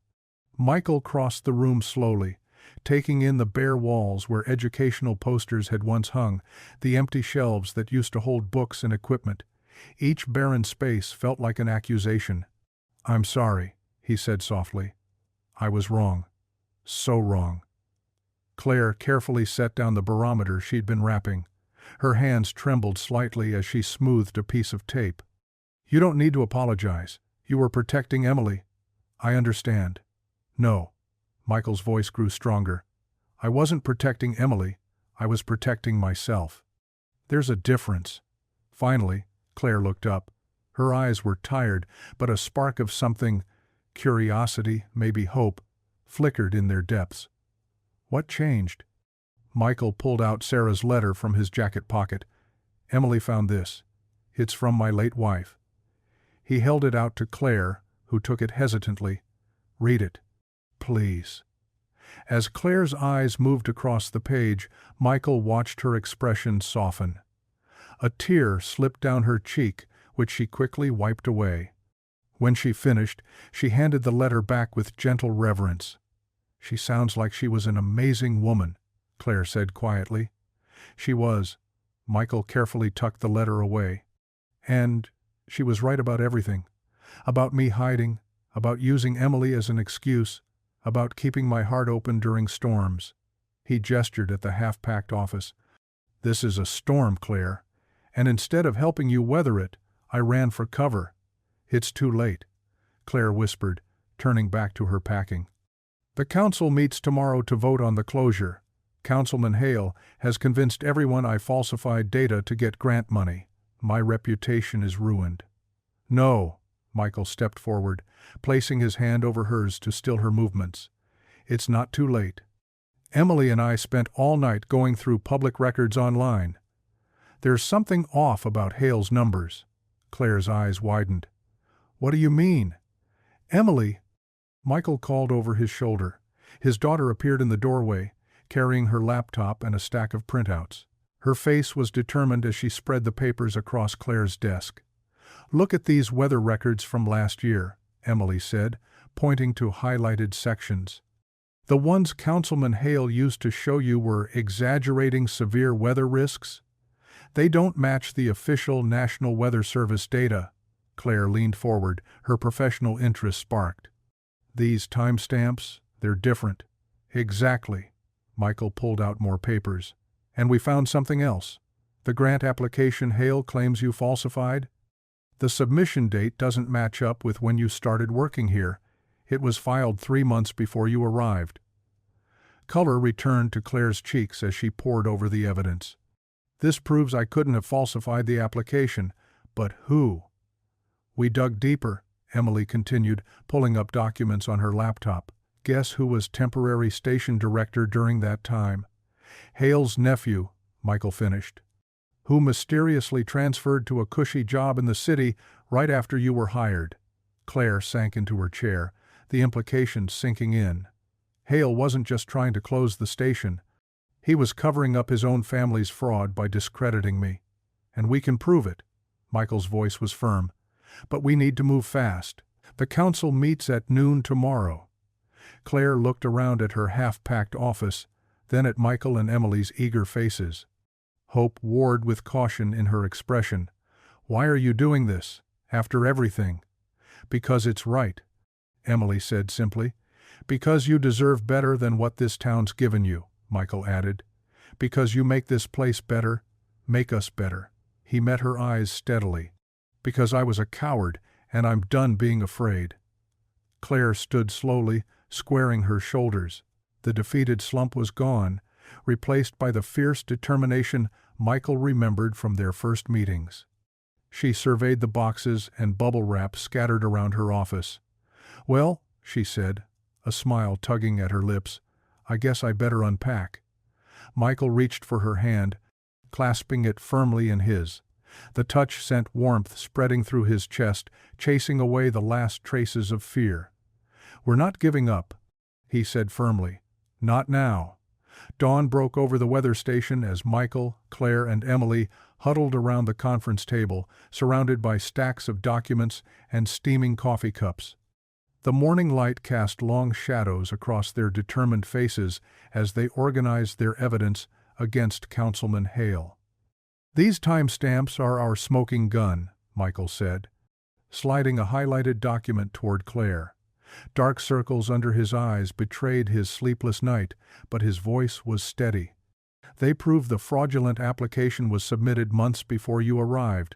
Michael crossed the room slowly, taking in the bare walls where educational posters had once hung, the empty shelves that used to hold books and equipment. Each barren space felt like an accusation. "I'm sorry," he said softly. "I was wrong. So wrong." Claire carefully set down the barometer she'd been wrapping. Her hands trembled slightly as she smoothed a piece of tape. "You don't need to apologize. You were protecting Emily. I understand." "No." Michael's voice grew stronger. "I wasn't protecting Emily. I was protecting myself." "There's a difference." Finally, Claire looked up. Her eyes were tired, but a spark of something, curiosity, maybe hope, flickered in their depths. "What changed?" Michael pulled out Sarah's letter from his jacket pocket. "Emily found this. It's from my late wife." He held it out to Claire, who took it hesitantly. "Read it, please." As Claire's eyes moved across the page, Michael watched her expression soften. A tear slipped down her cheek, which she quickly wiped away. When she finished, she handed the letter back with gentle reverence. "She sounds like she was an amazing woman," Claire said quietly. "She was." Michael carefully tucked the letter away. "And she was right about everything. About me hiding, about using Emily as an excuse, about keeping my heart open during storms." He gestured at the half-packed office. "This is a storm, Claire, and instead of helping you weather it, I ran for cover. It's too late." Claire whispered, turning back to her packing. The council meets tomorrow to vote on the closure. Councilman Hale has convinced everyone I falsified data to get grant money. My reputation is ruined. No, Michael stepped forward, placing his hand over hers to still her movements. It's not too late. Emily and I spent all night going through public records online. There's something off about Hale's numbers. Claire's eyes widened. What do you mean? Emily, Michael called over his shoulder. His daughter appeared in the doorway, carrying her laptop and a stack of printouts. Her face was determined as she spread the papers across Claire's desk. Look at these weather records from last year, Emily said, pointing to highlighted sections. The ones Councilman Hale used to show you were exaggerating severe weather risks. They don't match the official National Weather Service data. Claire leaned forward, her professional interest sparked. These timestamps, they're different. Exactly. Michael pulled out more papers. And we found something else. The grant application Hale claims you falsified? The submission date doesn't match up with when you started working here. It was filed 3 months before you arrived. Color returned to Claire's cheeks as she pored over the evidence. This proves I couldn't have falsified the application, but who? We dug deeper, Emily continued, pulling up documents on her laptop. Guess who was temporary station director during that time? Hale's nephew, Michael finished. Who mysteriously transferred to a cushy job in the city right after you were hired. Claire sank into her chair, the implications sinking in. Hale wasn't just trying to close the station. He was covering up his own family's fraud by discrediting me. And we can prove it. Michael's voice was firm. But we need to move fast. The council meets at noon tomorrow. Claire looked around at her half-packed office, then at Michael and Emily's eager faces. Hope warred with caution in her expression. Why are you doing this, after everything? Because it's right, Emily said simply. Because you deserve better than what this town's given you, Michael added. Because you make this place better, make us better. He met her eyes steadily. Because I was a coward, and I'm done being afraid. Claire stood slowly, squaring her shoulders. The defeated slump was gone, replaced by the fierce determination Michael remembered from their first meetings. She surveyed the boxes and bubble wrap scattered around her office. Well, she said, a smile tugging at her lips, I guess I better unpack. Michael reached for her hand, clasping it firmly in his. The touch sent warmth spreading through his chest, chasing away the last traces of fear. We're not giving up, he said firmly. Not now. Dawn broke over the weather station as Michael, Claire, and Emily huddled around the conference table, surrounded by stacks of documents and steaming coffee cups. The morning light cast long shadows across their determined faces as they organized their evidence against Councilman Hale. These timestamps are our smoking gun, Michael said, sliding a highlighted document toward Claire. Dark circles under his eyes betrayed his sleepless night, but his voice was steady. They prove the fraudulent application was submitted months before you arrived.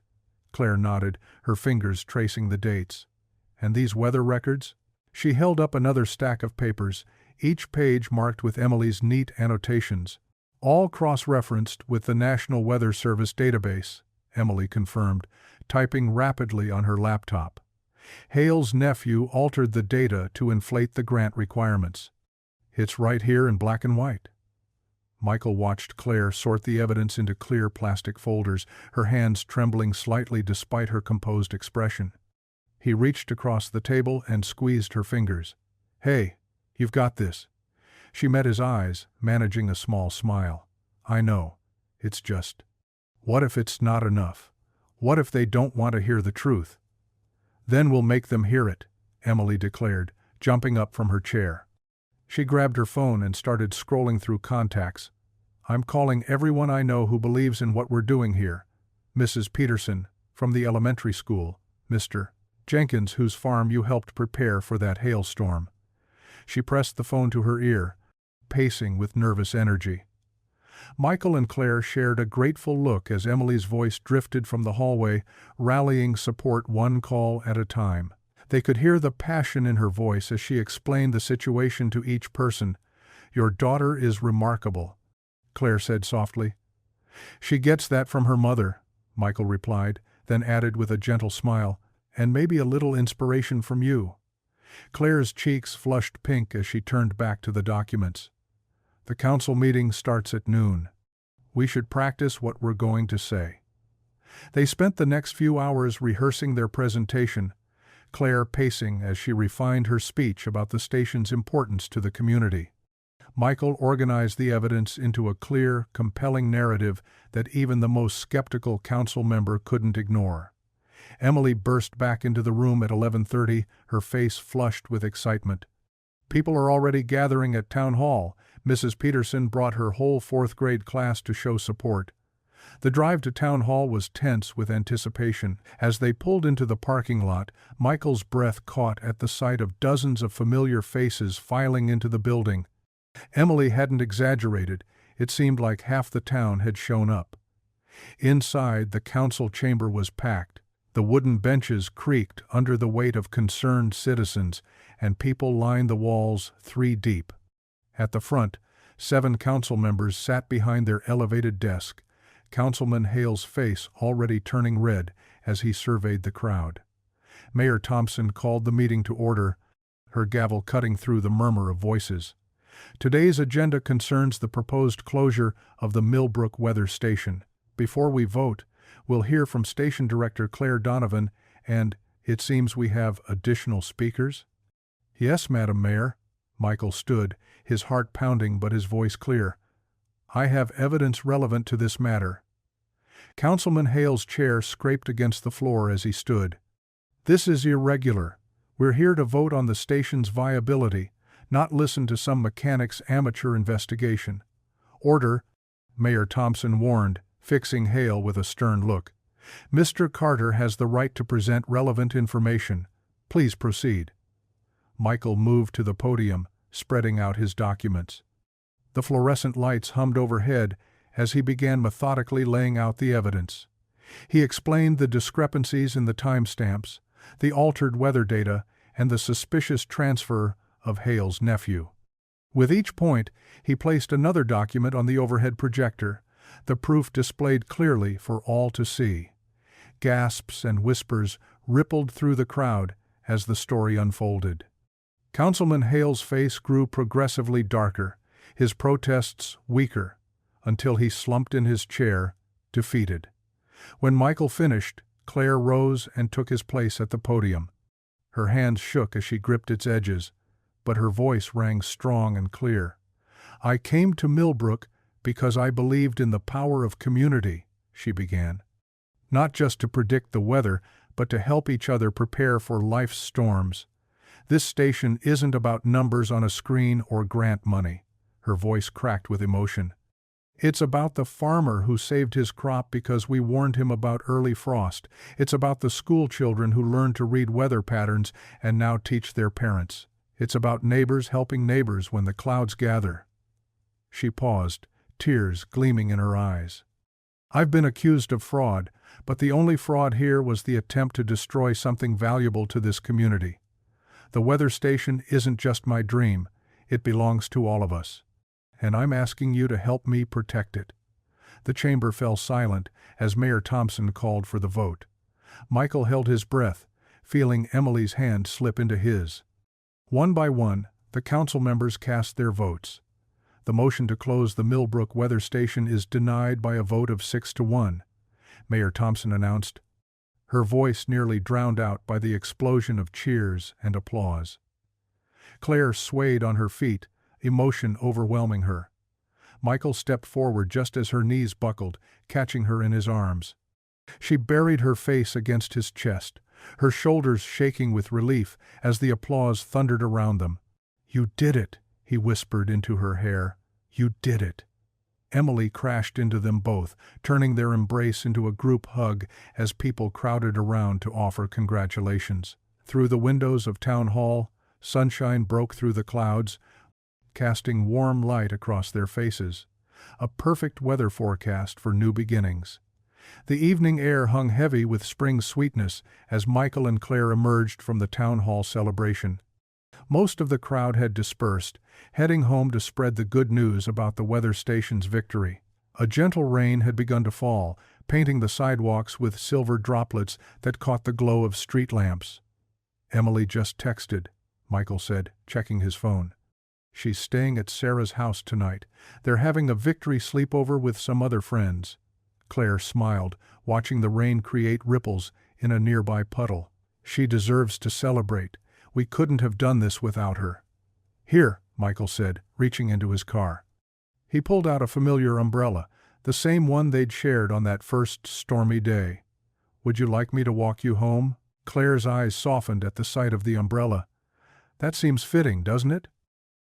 Claire nodded, her fingers tracing the dates. And these weather records? She held up another stack of papers, each page marked with Emily's neat annotations. All cross-referenced with the National Weather Service database, Emily confirmed, typing rapidly on her laptop. Hale's nephew altered the data to inflate the grant requirements. It's right here in black and white. Michael watched Claire sort the evidence into clear plastic folders, her hands trembling slightly despite her composed expression. He reached across the table and squeezed her fingers. Hey, you've got this. She met his eyes, managing a small smile. I know. It's just. What if it's not enough? What if they don't want to hear the truth? Then we'll make them hear it, Emily declared, jumping up from her chair. She grabbed her phone and started scrolling through contacts. I'm calling everyone I know who believes in what we're doing here. Mrs. Peterson, from the elementary school. Mr. Jenkins, whose farm you helped prepare for that hailstorm. She pressed the phone to her ear, pacing with nervous energy. Michael and Claire shared a grateful look as Emily's voice drifted from the hallway, rallying support one call at a time. They could hear the passion in her voice as she explained the situation to each person. "Your daughter is remarkable," Claire said softly. "She gets that from her mother," Michael replied, then added with a gentle smile, "and maybe a little inspiration from you." Claire's cheeks flushed pink as she turned back to the documents. "The council meeting starts at noon. We should practice what we're going to say." They spent the next few hours rehearsing their presentation, Claire pacing as she refined her speech about the station's importance to the community. Michael organized the evidence into a clear, compelling narrative that even the most skeptical council member couldn't ignore. Emily burst back into the room at 11:30, her face flushed with excitement. "People are already gathering at Town Hall. Mrs. Peterson brought her whole fourth-grade class to show support." The drive to Town Hall was tense with anticipation. As they pulled into the parking lot, Michael's breath caught at the sight of dozens of familiar faces filing into the building. Emily hadn't exaggerated. It seemed like half the town had shown up. Inside, the council chamber was packed. The wooden benches creaked under the weight of concerned citizens, and people lined the walls 3 deep. At the front, 7 council members sat behind their elevated desk, Councilman Hale's face already turning red as he surveyed the crowd. Mayor Thompson called the meeting to order, her gavel cutting through the murmur of voices. "Today's agenda concerns the proposed closure of the Millbrook Weather Station. Before we vote, we'll hear from Station Director Claire Donovan, and it seems we have additional speakers?" "Yes, Madam Mayor." Michael stood, his heart pounding but his voice clear. "I have evidence relevant to this matter." Councilman Hale's chair scraped against the floor as he stood. "This is irregular. We're here to vote on the station's viability, not listen to some mechanic's amateur investigation." "Order," Mayor Thompson warned, fixing Hale with a stern look. "Mr. Carter has the right to present relevant information. Please proceed." Michael moved to the podium, spreading out his documents. The fluorescent lights hummed overhead as he began methodically laying out the evidence. He explained the discrepancies in the timestamps, the altered weather data, and the suspicious transfer of Hale's nephew. With each point, he placed another document on the overhead projector, the proof displayed clearly for all to see. Gasps and whispers rippled through the crowd as the story unfolded. Councilman Hale's face grew progressively darker, his protests weaker, until he slumped in his chair, defeated. When Michael finished, Claire rose and took his place at the podium. Her hands shook as she gripped its edges, but her voice rang strong and clear. "I came to Millbrook because I believed in the power of community," she began. "Not just to predict the weather, but to help each other prepare for life's storms. This station isn't about numbers on a screen or grant money." Her voice cracked with emotion. "It's about the farmer who saved his crop because we warned him about early frost. It's about the school children who learned to read weather patterns and now teach their parents. It's about neighbors helping neighbors when the clouds gather." She paused, tears gleaming in her eyes. "I've been accused of fraud, but the only fraud here was the attempt to destroy something valuable to this community. The weather station isn't just my dream, it belongs to all of us. And I'm asking you to help me protect it." The chamber fell silent as Mayor Thompson called for the vote. Michael held his breath, feeling Emily's hand slip into his. One by one, the council members cast their votes. The motion to close the Millbrook Weather Station is denied by a vote of 6-1, Mayor Thompson announced, her voice nearly drowned out by the explosion of cheers and applause. Claire swayed on her feet, emotion overwhelming her. Michael stepped forward just as her knees buckled, catching her in his arms. She buried her face against his chest, her shoulders shaking with relief as the applause thundered around them. "You did it," he whispered into her hair. "You did it." Emily crashed into them both, turning their embrace into a group hug as people crowded around to offer congratulations. Through the windows of Town Hall, sunshine broke through the clouds, casting warm light across their faces. A perfect weather forecast for new beginnings. The evening air hung heavy with spring sweetness as Michael and Claire emerged from the town hall celebration. Most of the crowd had dispersed, heading home to spread the good news about the weather station's victory. A gentle rain had begun to fall, painting the sidewalks with silver droplets that caught the glow of street lamps. "Emily just texted," Michael said, checking his phone. "She's staying at Sarah's house tonight. They're having a victory sleepover with some other friends." Claire smiled, watching the rain create ripples in a nearby puddle. "She deserves to celebrate. We couldn't have done this without her." "Here," Michael said, reaching into his car. He pulled out a familiar umbrella, the same one they'd shared on that first stormy day. "Would you like me to walk you home?" Claire's eyes softened at the sight of the umbrella. "That seems fitting, doesn't it?"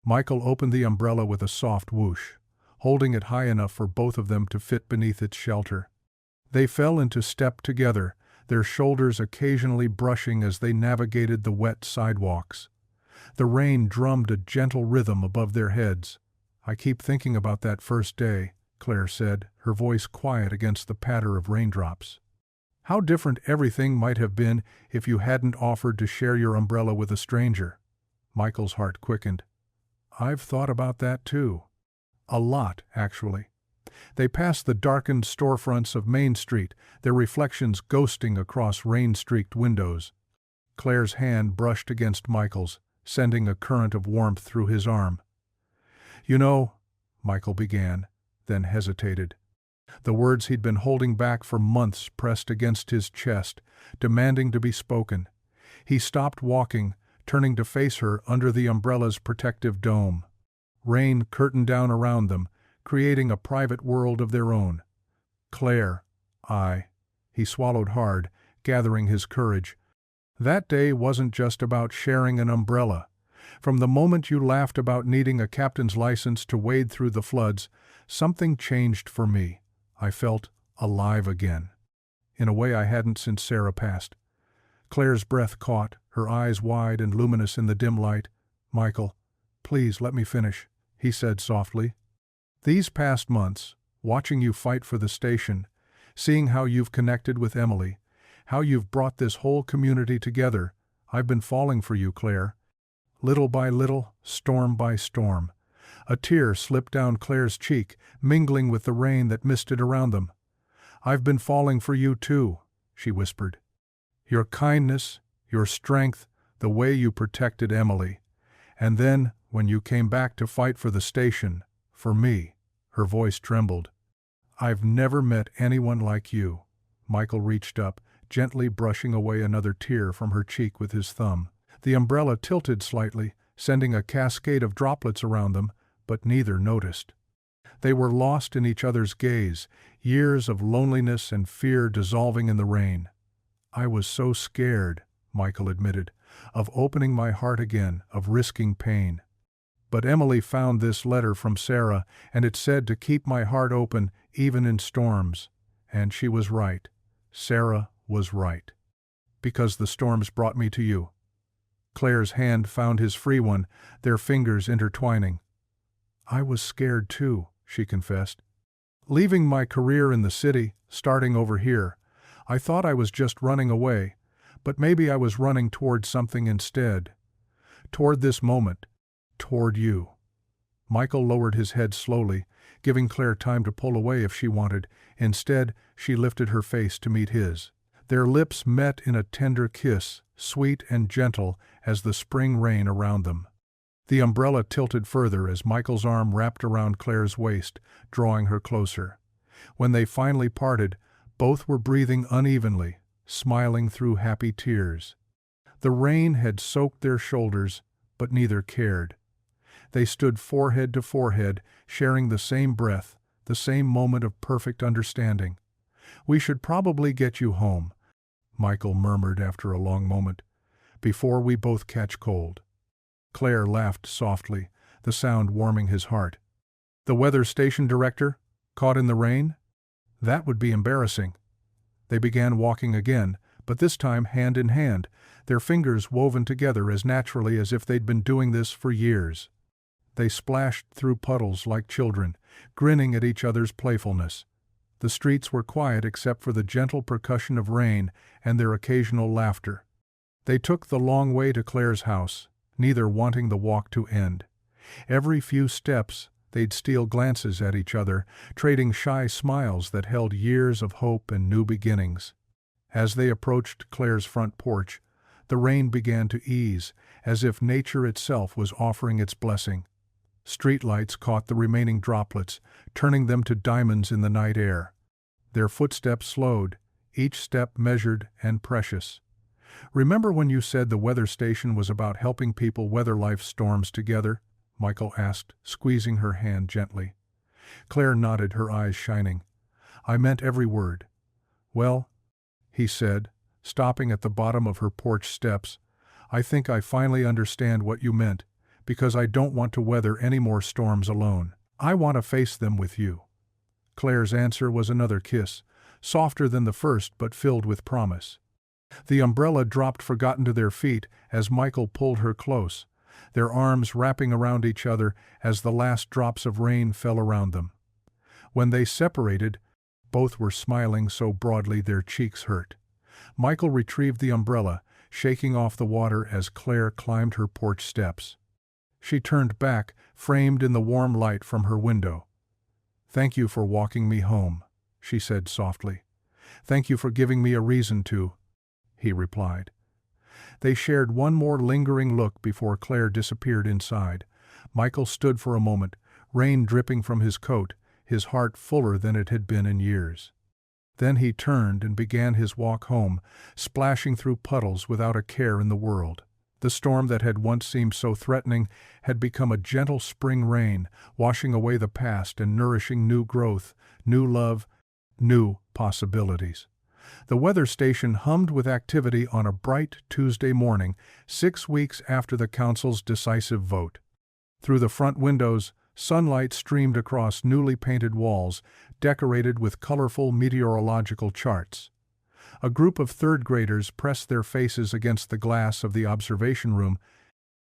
Michael opened the umbrella with a soft whoosh, holding it high enough for both of them to fit beneath its shelter. They fell into step together, their shoulders occasionally brushing as they navigated the wet sidewalks. The rain drummed a gentle rhythm above their heads. "I keep thinking about that first day," Claire said, her voice quiet against the patter of raindrops. "How different everything might have been if you hadn't offered to share your umbrella with a stranger." Michael's heart quickened. "I've thought about that too. A lot, actually." They passed the darkened storefronts of Main Street, their reflections ghosting across rain-streaked windows. Claire's hand brushed against Michael's, sending a current of warmth through his arm. "You know," Michael began, then hesitated. The words he'd been holding back for months pressed against his chest, demanding to be spoken. He stopped walking, turning to face her under the umbrella's protective dome. Rain curtained down around them, creating a private world of their own. "Claire, he swallowed hard, gathering his courage. "That day wasn't just about sharing an umbrella. From the moment you laughed about needing a captain's license to wade through the floods, something changed for me. I felt alive again. In a way I hadn't since Sarah passed." Claire's breath caught, her eyes wide and luminous in the dim light. "Michael, please let me finish," he said softly. "These past months, watching you fight for the station, seeing how you've connected with Emily, how you've brought this whole community together, I've been falling for you, Claire. Little by little, storm by storm." A tear slipped down Claire's cheek, mingling with the rain that misted around them. "I've been falling for you too," she whispered. "Your kindness, your strength, the way you protected Emily. And then, when you came back to fight for the station, for me," her voice trembled. "I've never met anyone like you." Michael reached up, gently brushing away another tear from her cheek with his thumb. The umbrella tilted slightly, sending a cascade of droplets around them, but neither noticed. They were lost in each other's gaze, years of loneliness and fear dissolving in the rain. "I was so scared," Michael admitted, "of opening my heart again, of risking pain. But Emily found this letter from Sarah, and it said to keep my heart open even in storms. And she was right. Sarah was right. Because the storms brought me to you." Claire's hand found his free one, their fingers intertwining. "I was scared too," she confessed. "Leaving my career in the city, starting over here, I thought I was just running away, but maybe I was running toward something instead. Toward this moment. Toward you." Michael lowered his head slowly, giving Claire time to pull away if she wanted. Instead, she lifted her face to meet his. Their lips met in a tender kiss, sweet and gentle as the spring rain around them. The umbrella tilted further as Michael's arm wrapped around Claire's waist, drawing her closer. When they finally parted, both were breathing unevenly, smiling through happy tears. The rain had soaked their shoulders, but neither cared. They stood forehead to forehead, sharing the same breath, the same moment of perfect understanding. "We should probably get you home," Michael murmured after a long moment, "before we both catch cold." Claire laughed softly, the sound warming his heart. "The weather station director? Caught in the rain? That would be embarrassing." They began walking again, but this time hand in hand, their fingers woven together as naturally as if they'd been doing this for years. They splashed through puddles like children, grinning at each other's playfulness. The streets were quiet except for the gentle percussion of rain and their occasional laughter. They took the long way to Claire's house, neither wanting the walk to end. Every few steps, they'd steal glances at each other, trading shy smiles that held years of hope and new beginnings. As they approached Claire's front porch, the rain began to ease, as if nature itself was offering its blessing. Streetlights caught the remaining droplets, turning them to diamonds in the night air. Their footsteps slowed, each step measured and precious. "Remember when you said the weather station was about helping people weather life's storms together?" Michael asked, squeezing her hand gently. Claire nodded, her eyes shining. "I meant every word." "Well," he said, stopping at the bottom of her porch steps, "I think I finally understand what you meant, because I don't want to weather any more storms alone. I want to face them with you." Claire's answer was another kiss, softer than the first but filled with promise. The umbrella dropped forgotten to their feet as Michael pulled her close, their arms wrapping around each other as the last drops of rain fell around them. When they separated, both were smiling so broadly their cheeks hurt. Michael retrieved the umbrella, shaking off the water as Claire climbed her porch steps. She turned back, framed in the warm light from her window. "Thank you for walking me home," she said softly. "Thank you for giving me a reason to," he replied. They shared one more lingering look before Claire disappeared inside. Michael stood for a moment, rain dripping from his coat, his heart fuller than it had been in years. Then he turned and began his walk home, splashing through puddles without a care in the world. The storm that had once seemed so threatening had become a gentle spring rain, washing away the past and nourishing new growth, new love, new possibilities. The weather station hummed with activity on a bright Tuesday morning, 6 weeks after the council's decisive vote. Through the front windows, sunlight streamed across newly painted walls, decorated with colorful meteorological charts. A group of third-graders pressed their faces against the glass of the observation room,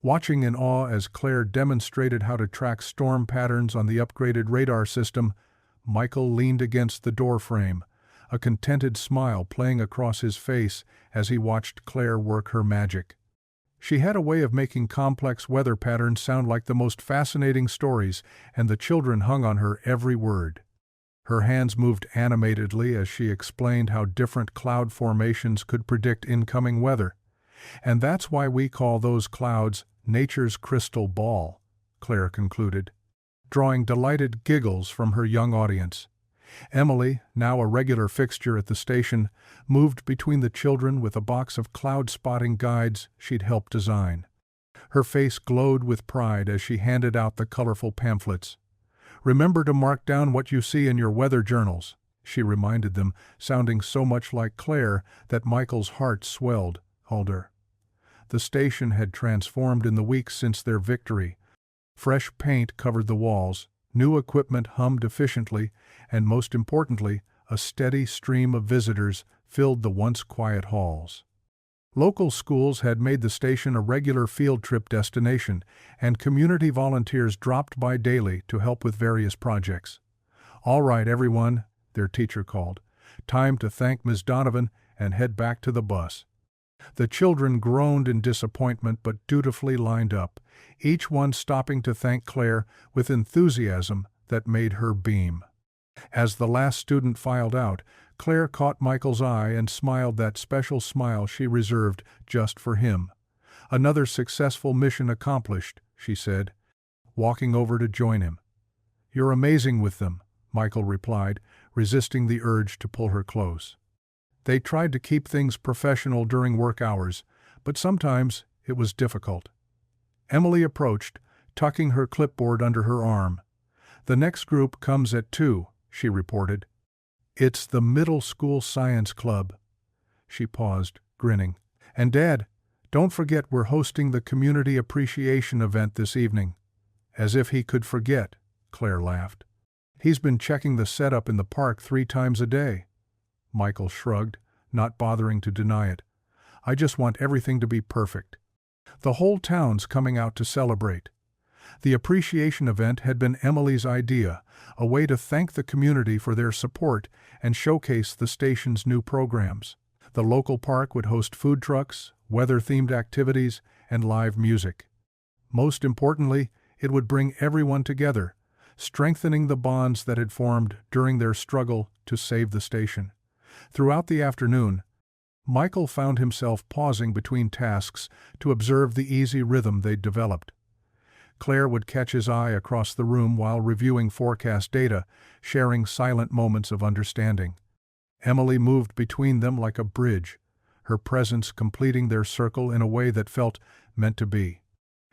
watching in awe as Claire demonstrated how to track storm patterns on the upgraded radar system. Michael leaned against the doorframe, a contented smile playing across his face as he watched Claire work her magic. She had a way of making complex weather patterns sound like the most fascinating stories, and the children hung on her every word. Her hands moved animatedly as she explained how different cloud formations could predict incoming weather. "And that's why we call those clouds nature's crystal ball," Claire concluded, drawing delighted giggles from her young audience. Emily, now a regular fixture at the station, moved between the children with a box of cloud-spotting guides she'd helped design. Her face glowed with pride as she handed out the colorful pamphlets. "Remember to mark down what you see in your weather journals," she reminded them, sounding so much like Claire that Michael's heart swelled. Older. The station had transformed in the weeks since their victory. Fresh paint covered the walls, new equipment hummed efficiently, and most importantly, a steady stream of visitors filled the once quiet halls. Local schools had made the station a regular field trip destination, and community volunteers dropped by daily to help with various projects. "All right, everyone," their teacher called. "Time to thank Ms. Donovan and head back to the bus." The children groaned in disappointment but dutifully lined up, each one stopping to thank Claire with enthusiasm that made her beam. As the last student filed out, Claire caught Michael's eye and smiled that special smile she reserved just for him. "Another successful mission accomplished," she said, walking over to join him. "You're amazing with them," Michael replied, resisting the urge to pull her close. They tried to keep things professional during work hours, but sometimes it was difficult. Emily approached, tucking her clipboard under her arm. "The next group comes at 2, she reported. "It's the Middle School Science Club." She paused, grinning. "And Dad, don't forget we're hosting the Community Appreciation event this evening." "As if he could forget," Claire laughed. "He's been checking the setup in the park 3 times a day." Michael shrugged, not bothering to deny it. "I just want everything to be perfect. The whole town's coming out to celebrate." The appreciation event had been Emily's idea, a way to thank the community for their support and showcase the station's new programs. The local park would host food trucks, weather-themed activities, and live music. Most importantly, it would bring everyone together, strengthening the bonds that had formed during their struggle to save the station. Throughout the afternoon, Michael found himself pausing between tasks to observe the easy rhythm they'd developed. Claire would catch his eye across the room while reviewing forecast data, sharing silent moments of understanding. Emily moved between them like a bridge, her presence completing their circle in a way that felt meant to be.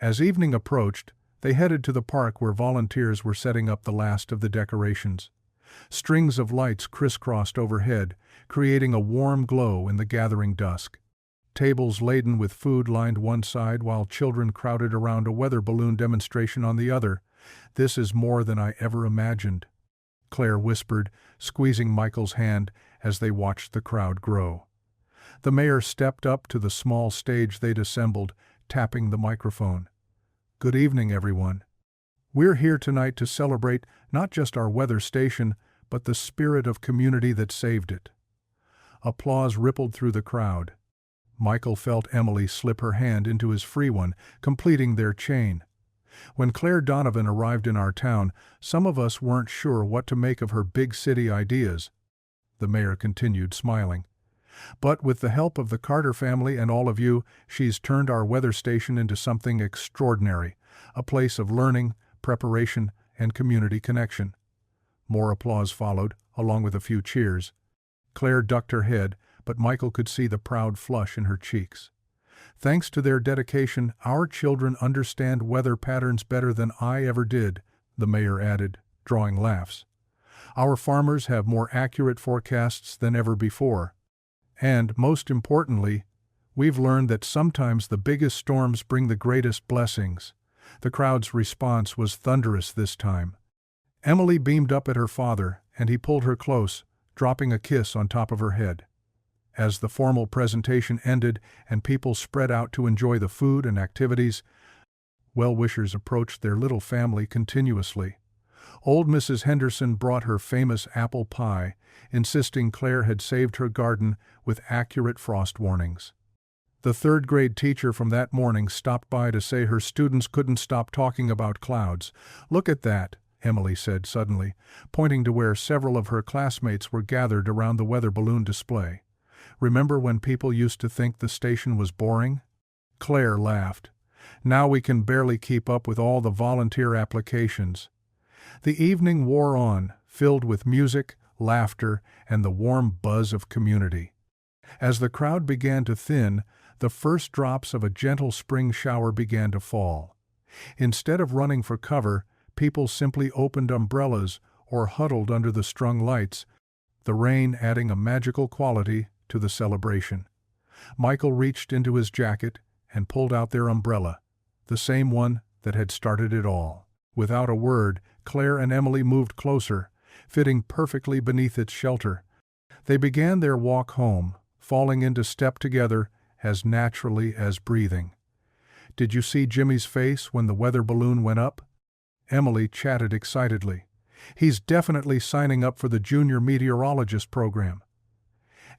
As evening approached, they headed to the park where volunteers were setting up the last of the decorations. Strings of lights crisscrossed overhead, creating a warm glow in the gathering dusk. Tables laden with food lined one side while children crowded around a weather balloon demonstration on the other. "This is more than I ever imagined," Claire whispered, squeezing Michael's hand as they watched the crowd grow. The mayor stepped up to the small stage they'd assembled, tapping the microphone. "Good evening, everyone. We're here tonight to celebrate not just our weather station, but the spirit of community that saved it." Applause rippled through the crowd. Michael felt Emily slip her hand into his free one, completing their chain. "When Claire Donovan arrived in our town, some of us weren't sure what to make of her big city ideas," the mayor continued, smiling. "But with the help of the Carter family and all of you, she's turned our weather station into something extraordinary, a place of learning, preparation, and community connection." More applause followed, along with a few cheers. Claire ducked her head, but Michael could see the proud flush in her cheeks. "Thanks to their dedication, our children understand weather patterns better than I ever did," the mayor added, drawing laughs. "Our farmers have more accurate forecasts than ever before. And, most importantly, we've learned that sometimes the biggest storms bring the greatest blessings." The crowd's response was thunderous this time. Emily beamed up at her father, and he pulled her close, dropping a kiss on top of her head. As the formal presentation ended and people spread out to enjoy the food and activities, well-wishers approached their little family continuously. Old Mrs. Henderson brought her famous apple pie, insisting Claire had saved her garden with accurate frost warnings. The third-grade teacher from that morning stopped by to say her students couldn't stop talking about clouds. "Look at that," Emily said suddenly, pointing to where several of her classmates were gathered around the weather balloon display. "Remember when people used to think the station was boring?" Claire laughed. "Now we can barely keep up with all the volunteer applications." The evening wore on, filled with music, laughter, and the warm buzz of community. As the crowd began to thin, the first drops of a gentle spring shower began to fall. Instead of running for cover, people simply opened umbrellas or huddled under the strung lights, the rain adding a magical quality to the celebration. Michael reached into his jacket and pulled out their umbrella, the same one that had started it all. Without a word, Claire and Emily moved closer, fitting perfectly beneath its shelter. They began their walk home, falling into step together as naturally as breathing. "Did you see Jimmy's face when the weather balloon went up?" Emily chatted excitedly. "He's definitely signing up for the junior meteorologist program."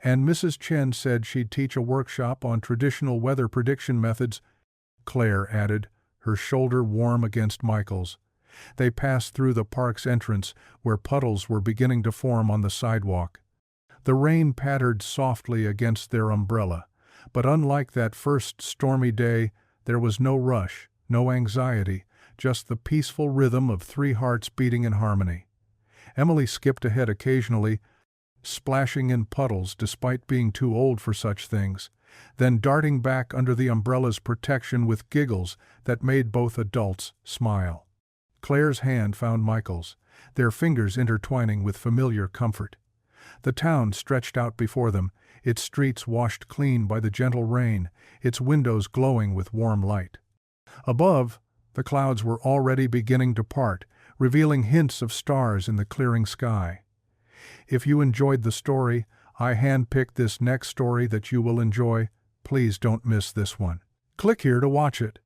"And Mrs. Chen said she'd teach a workshop on traditional weather prediction methods," Claire added, her shoulder warm against Michael's. They passed through the park's entrance, where puddles were beginning to form on the sidewalk. The rain pattered softly against their umbrella, but unlike that first stormy day, there was no rush, no anxiety, just the peaceful rhythm of three hearts beating in harmony. Emily skipped ahead occasionally, splashing in puddles despite being too old for such things, then darting back under the umbrella's protection with giggles that made both adults smile. Claire's hand found Michael's, their fingers intertwining with familiar comfort. The town stretched out before them, its streets washed clean by the gentle rain, its windows glowing with warm light. Above, the clouds were already beginning to part, revealing hints of stars in the clearing sky. If you enjoyed the story, I handpicked this next story that you will enjoy. Please don't miss this one. Click here to watch it.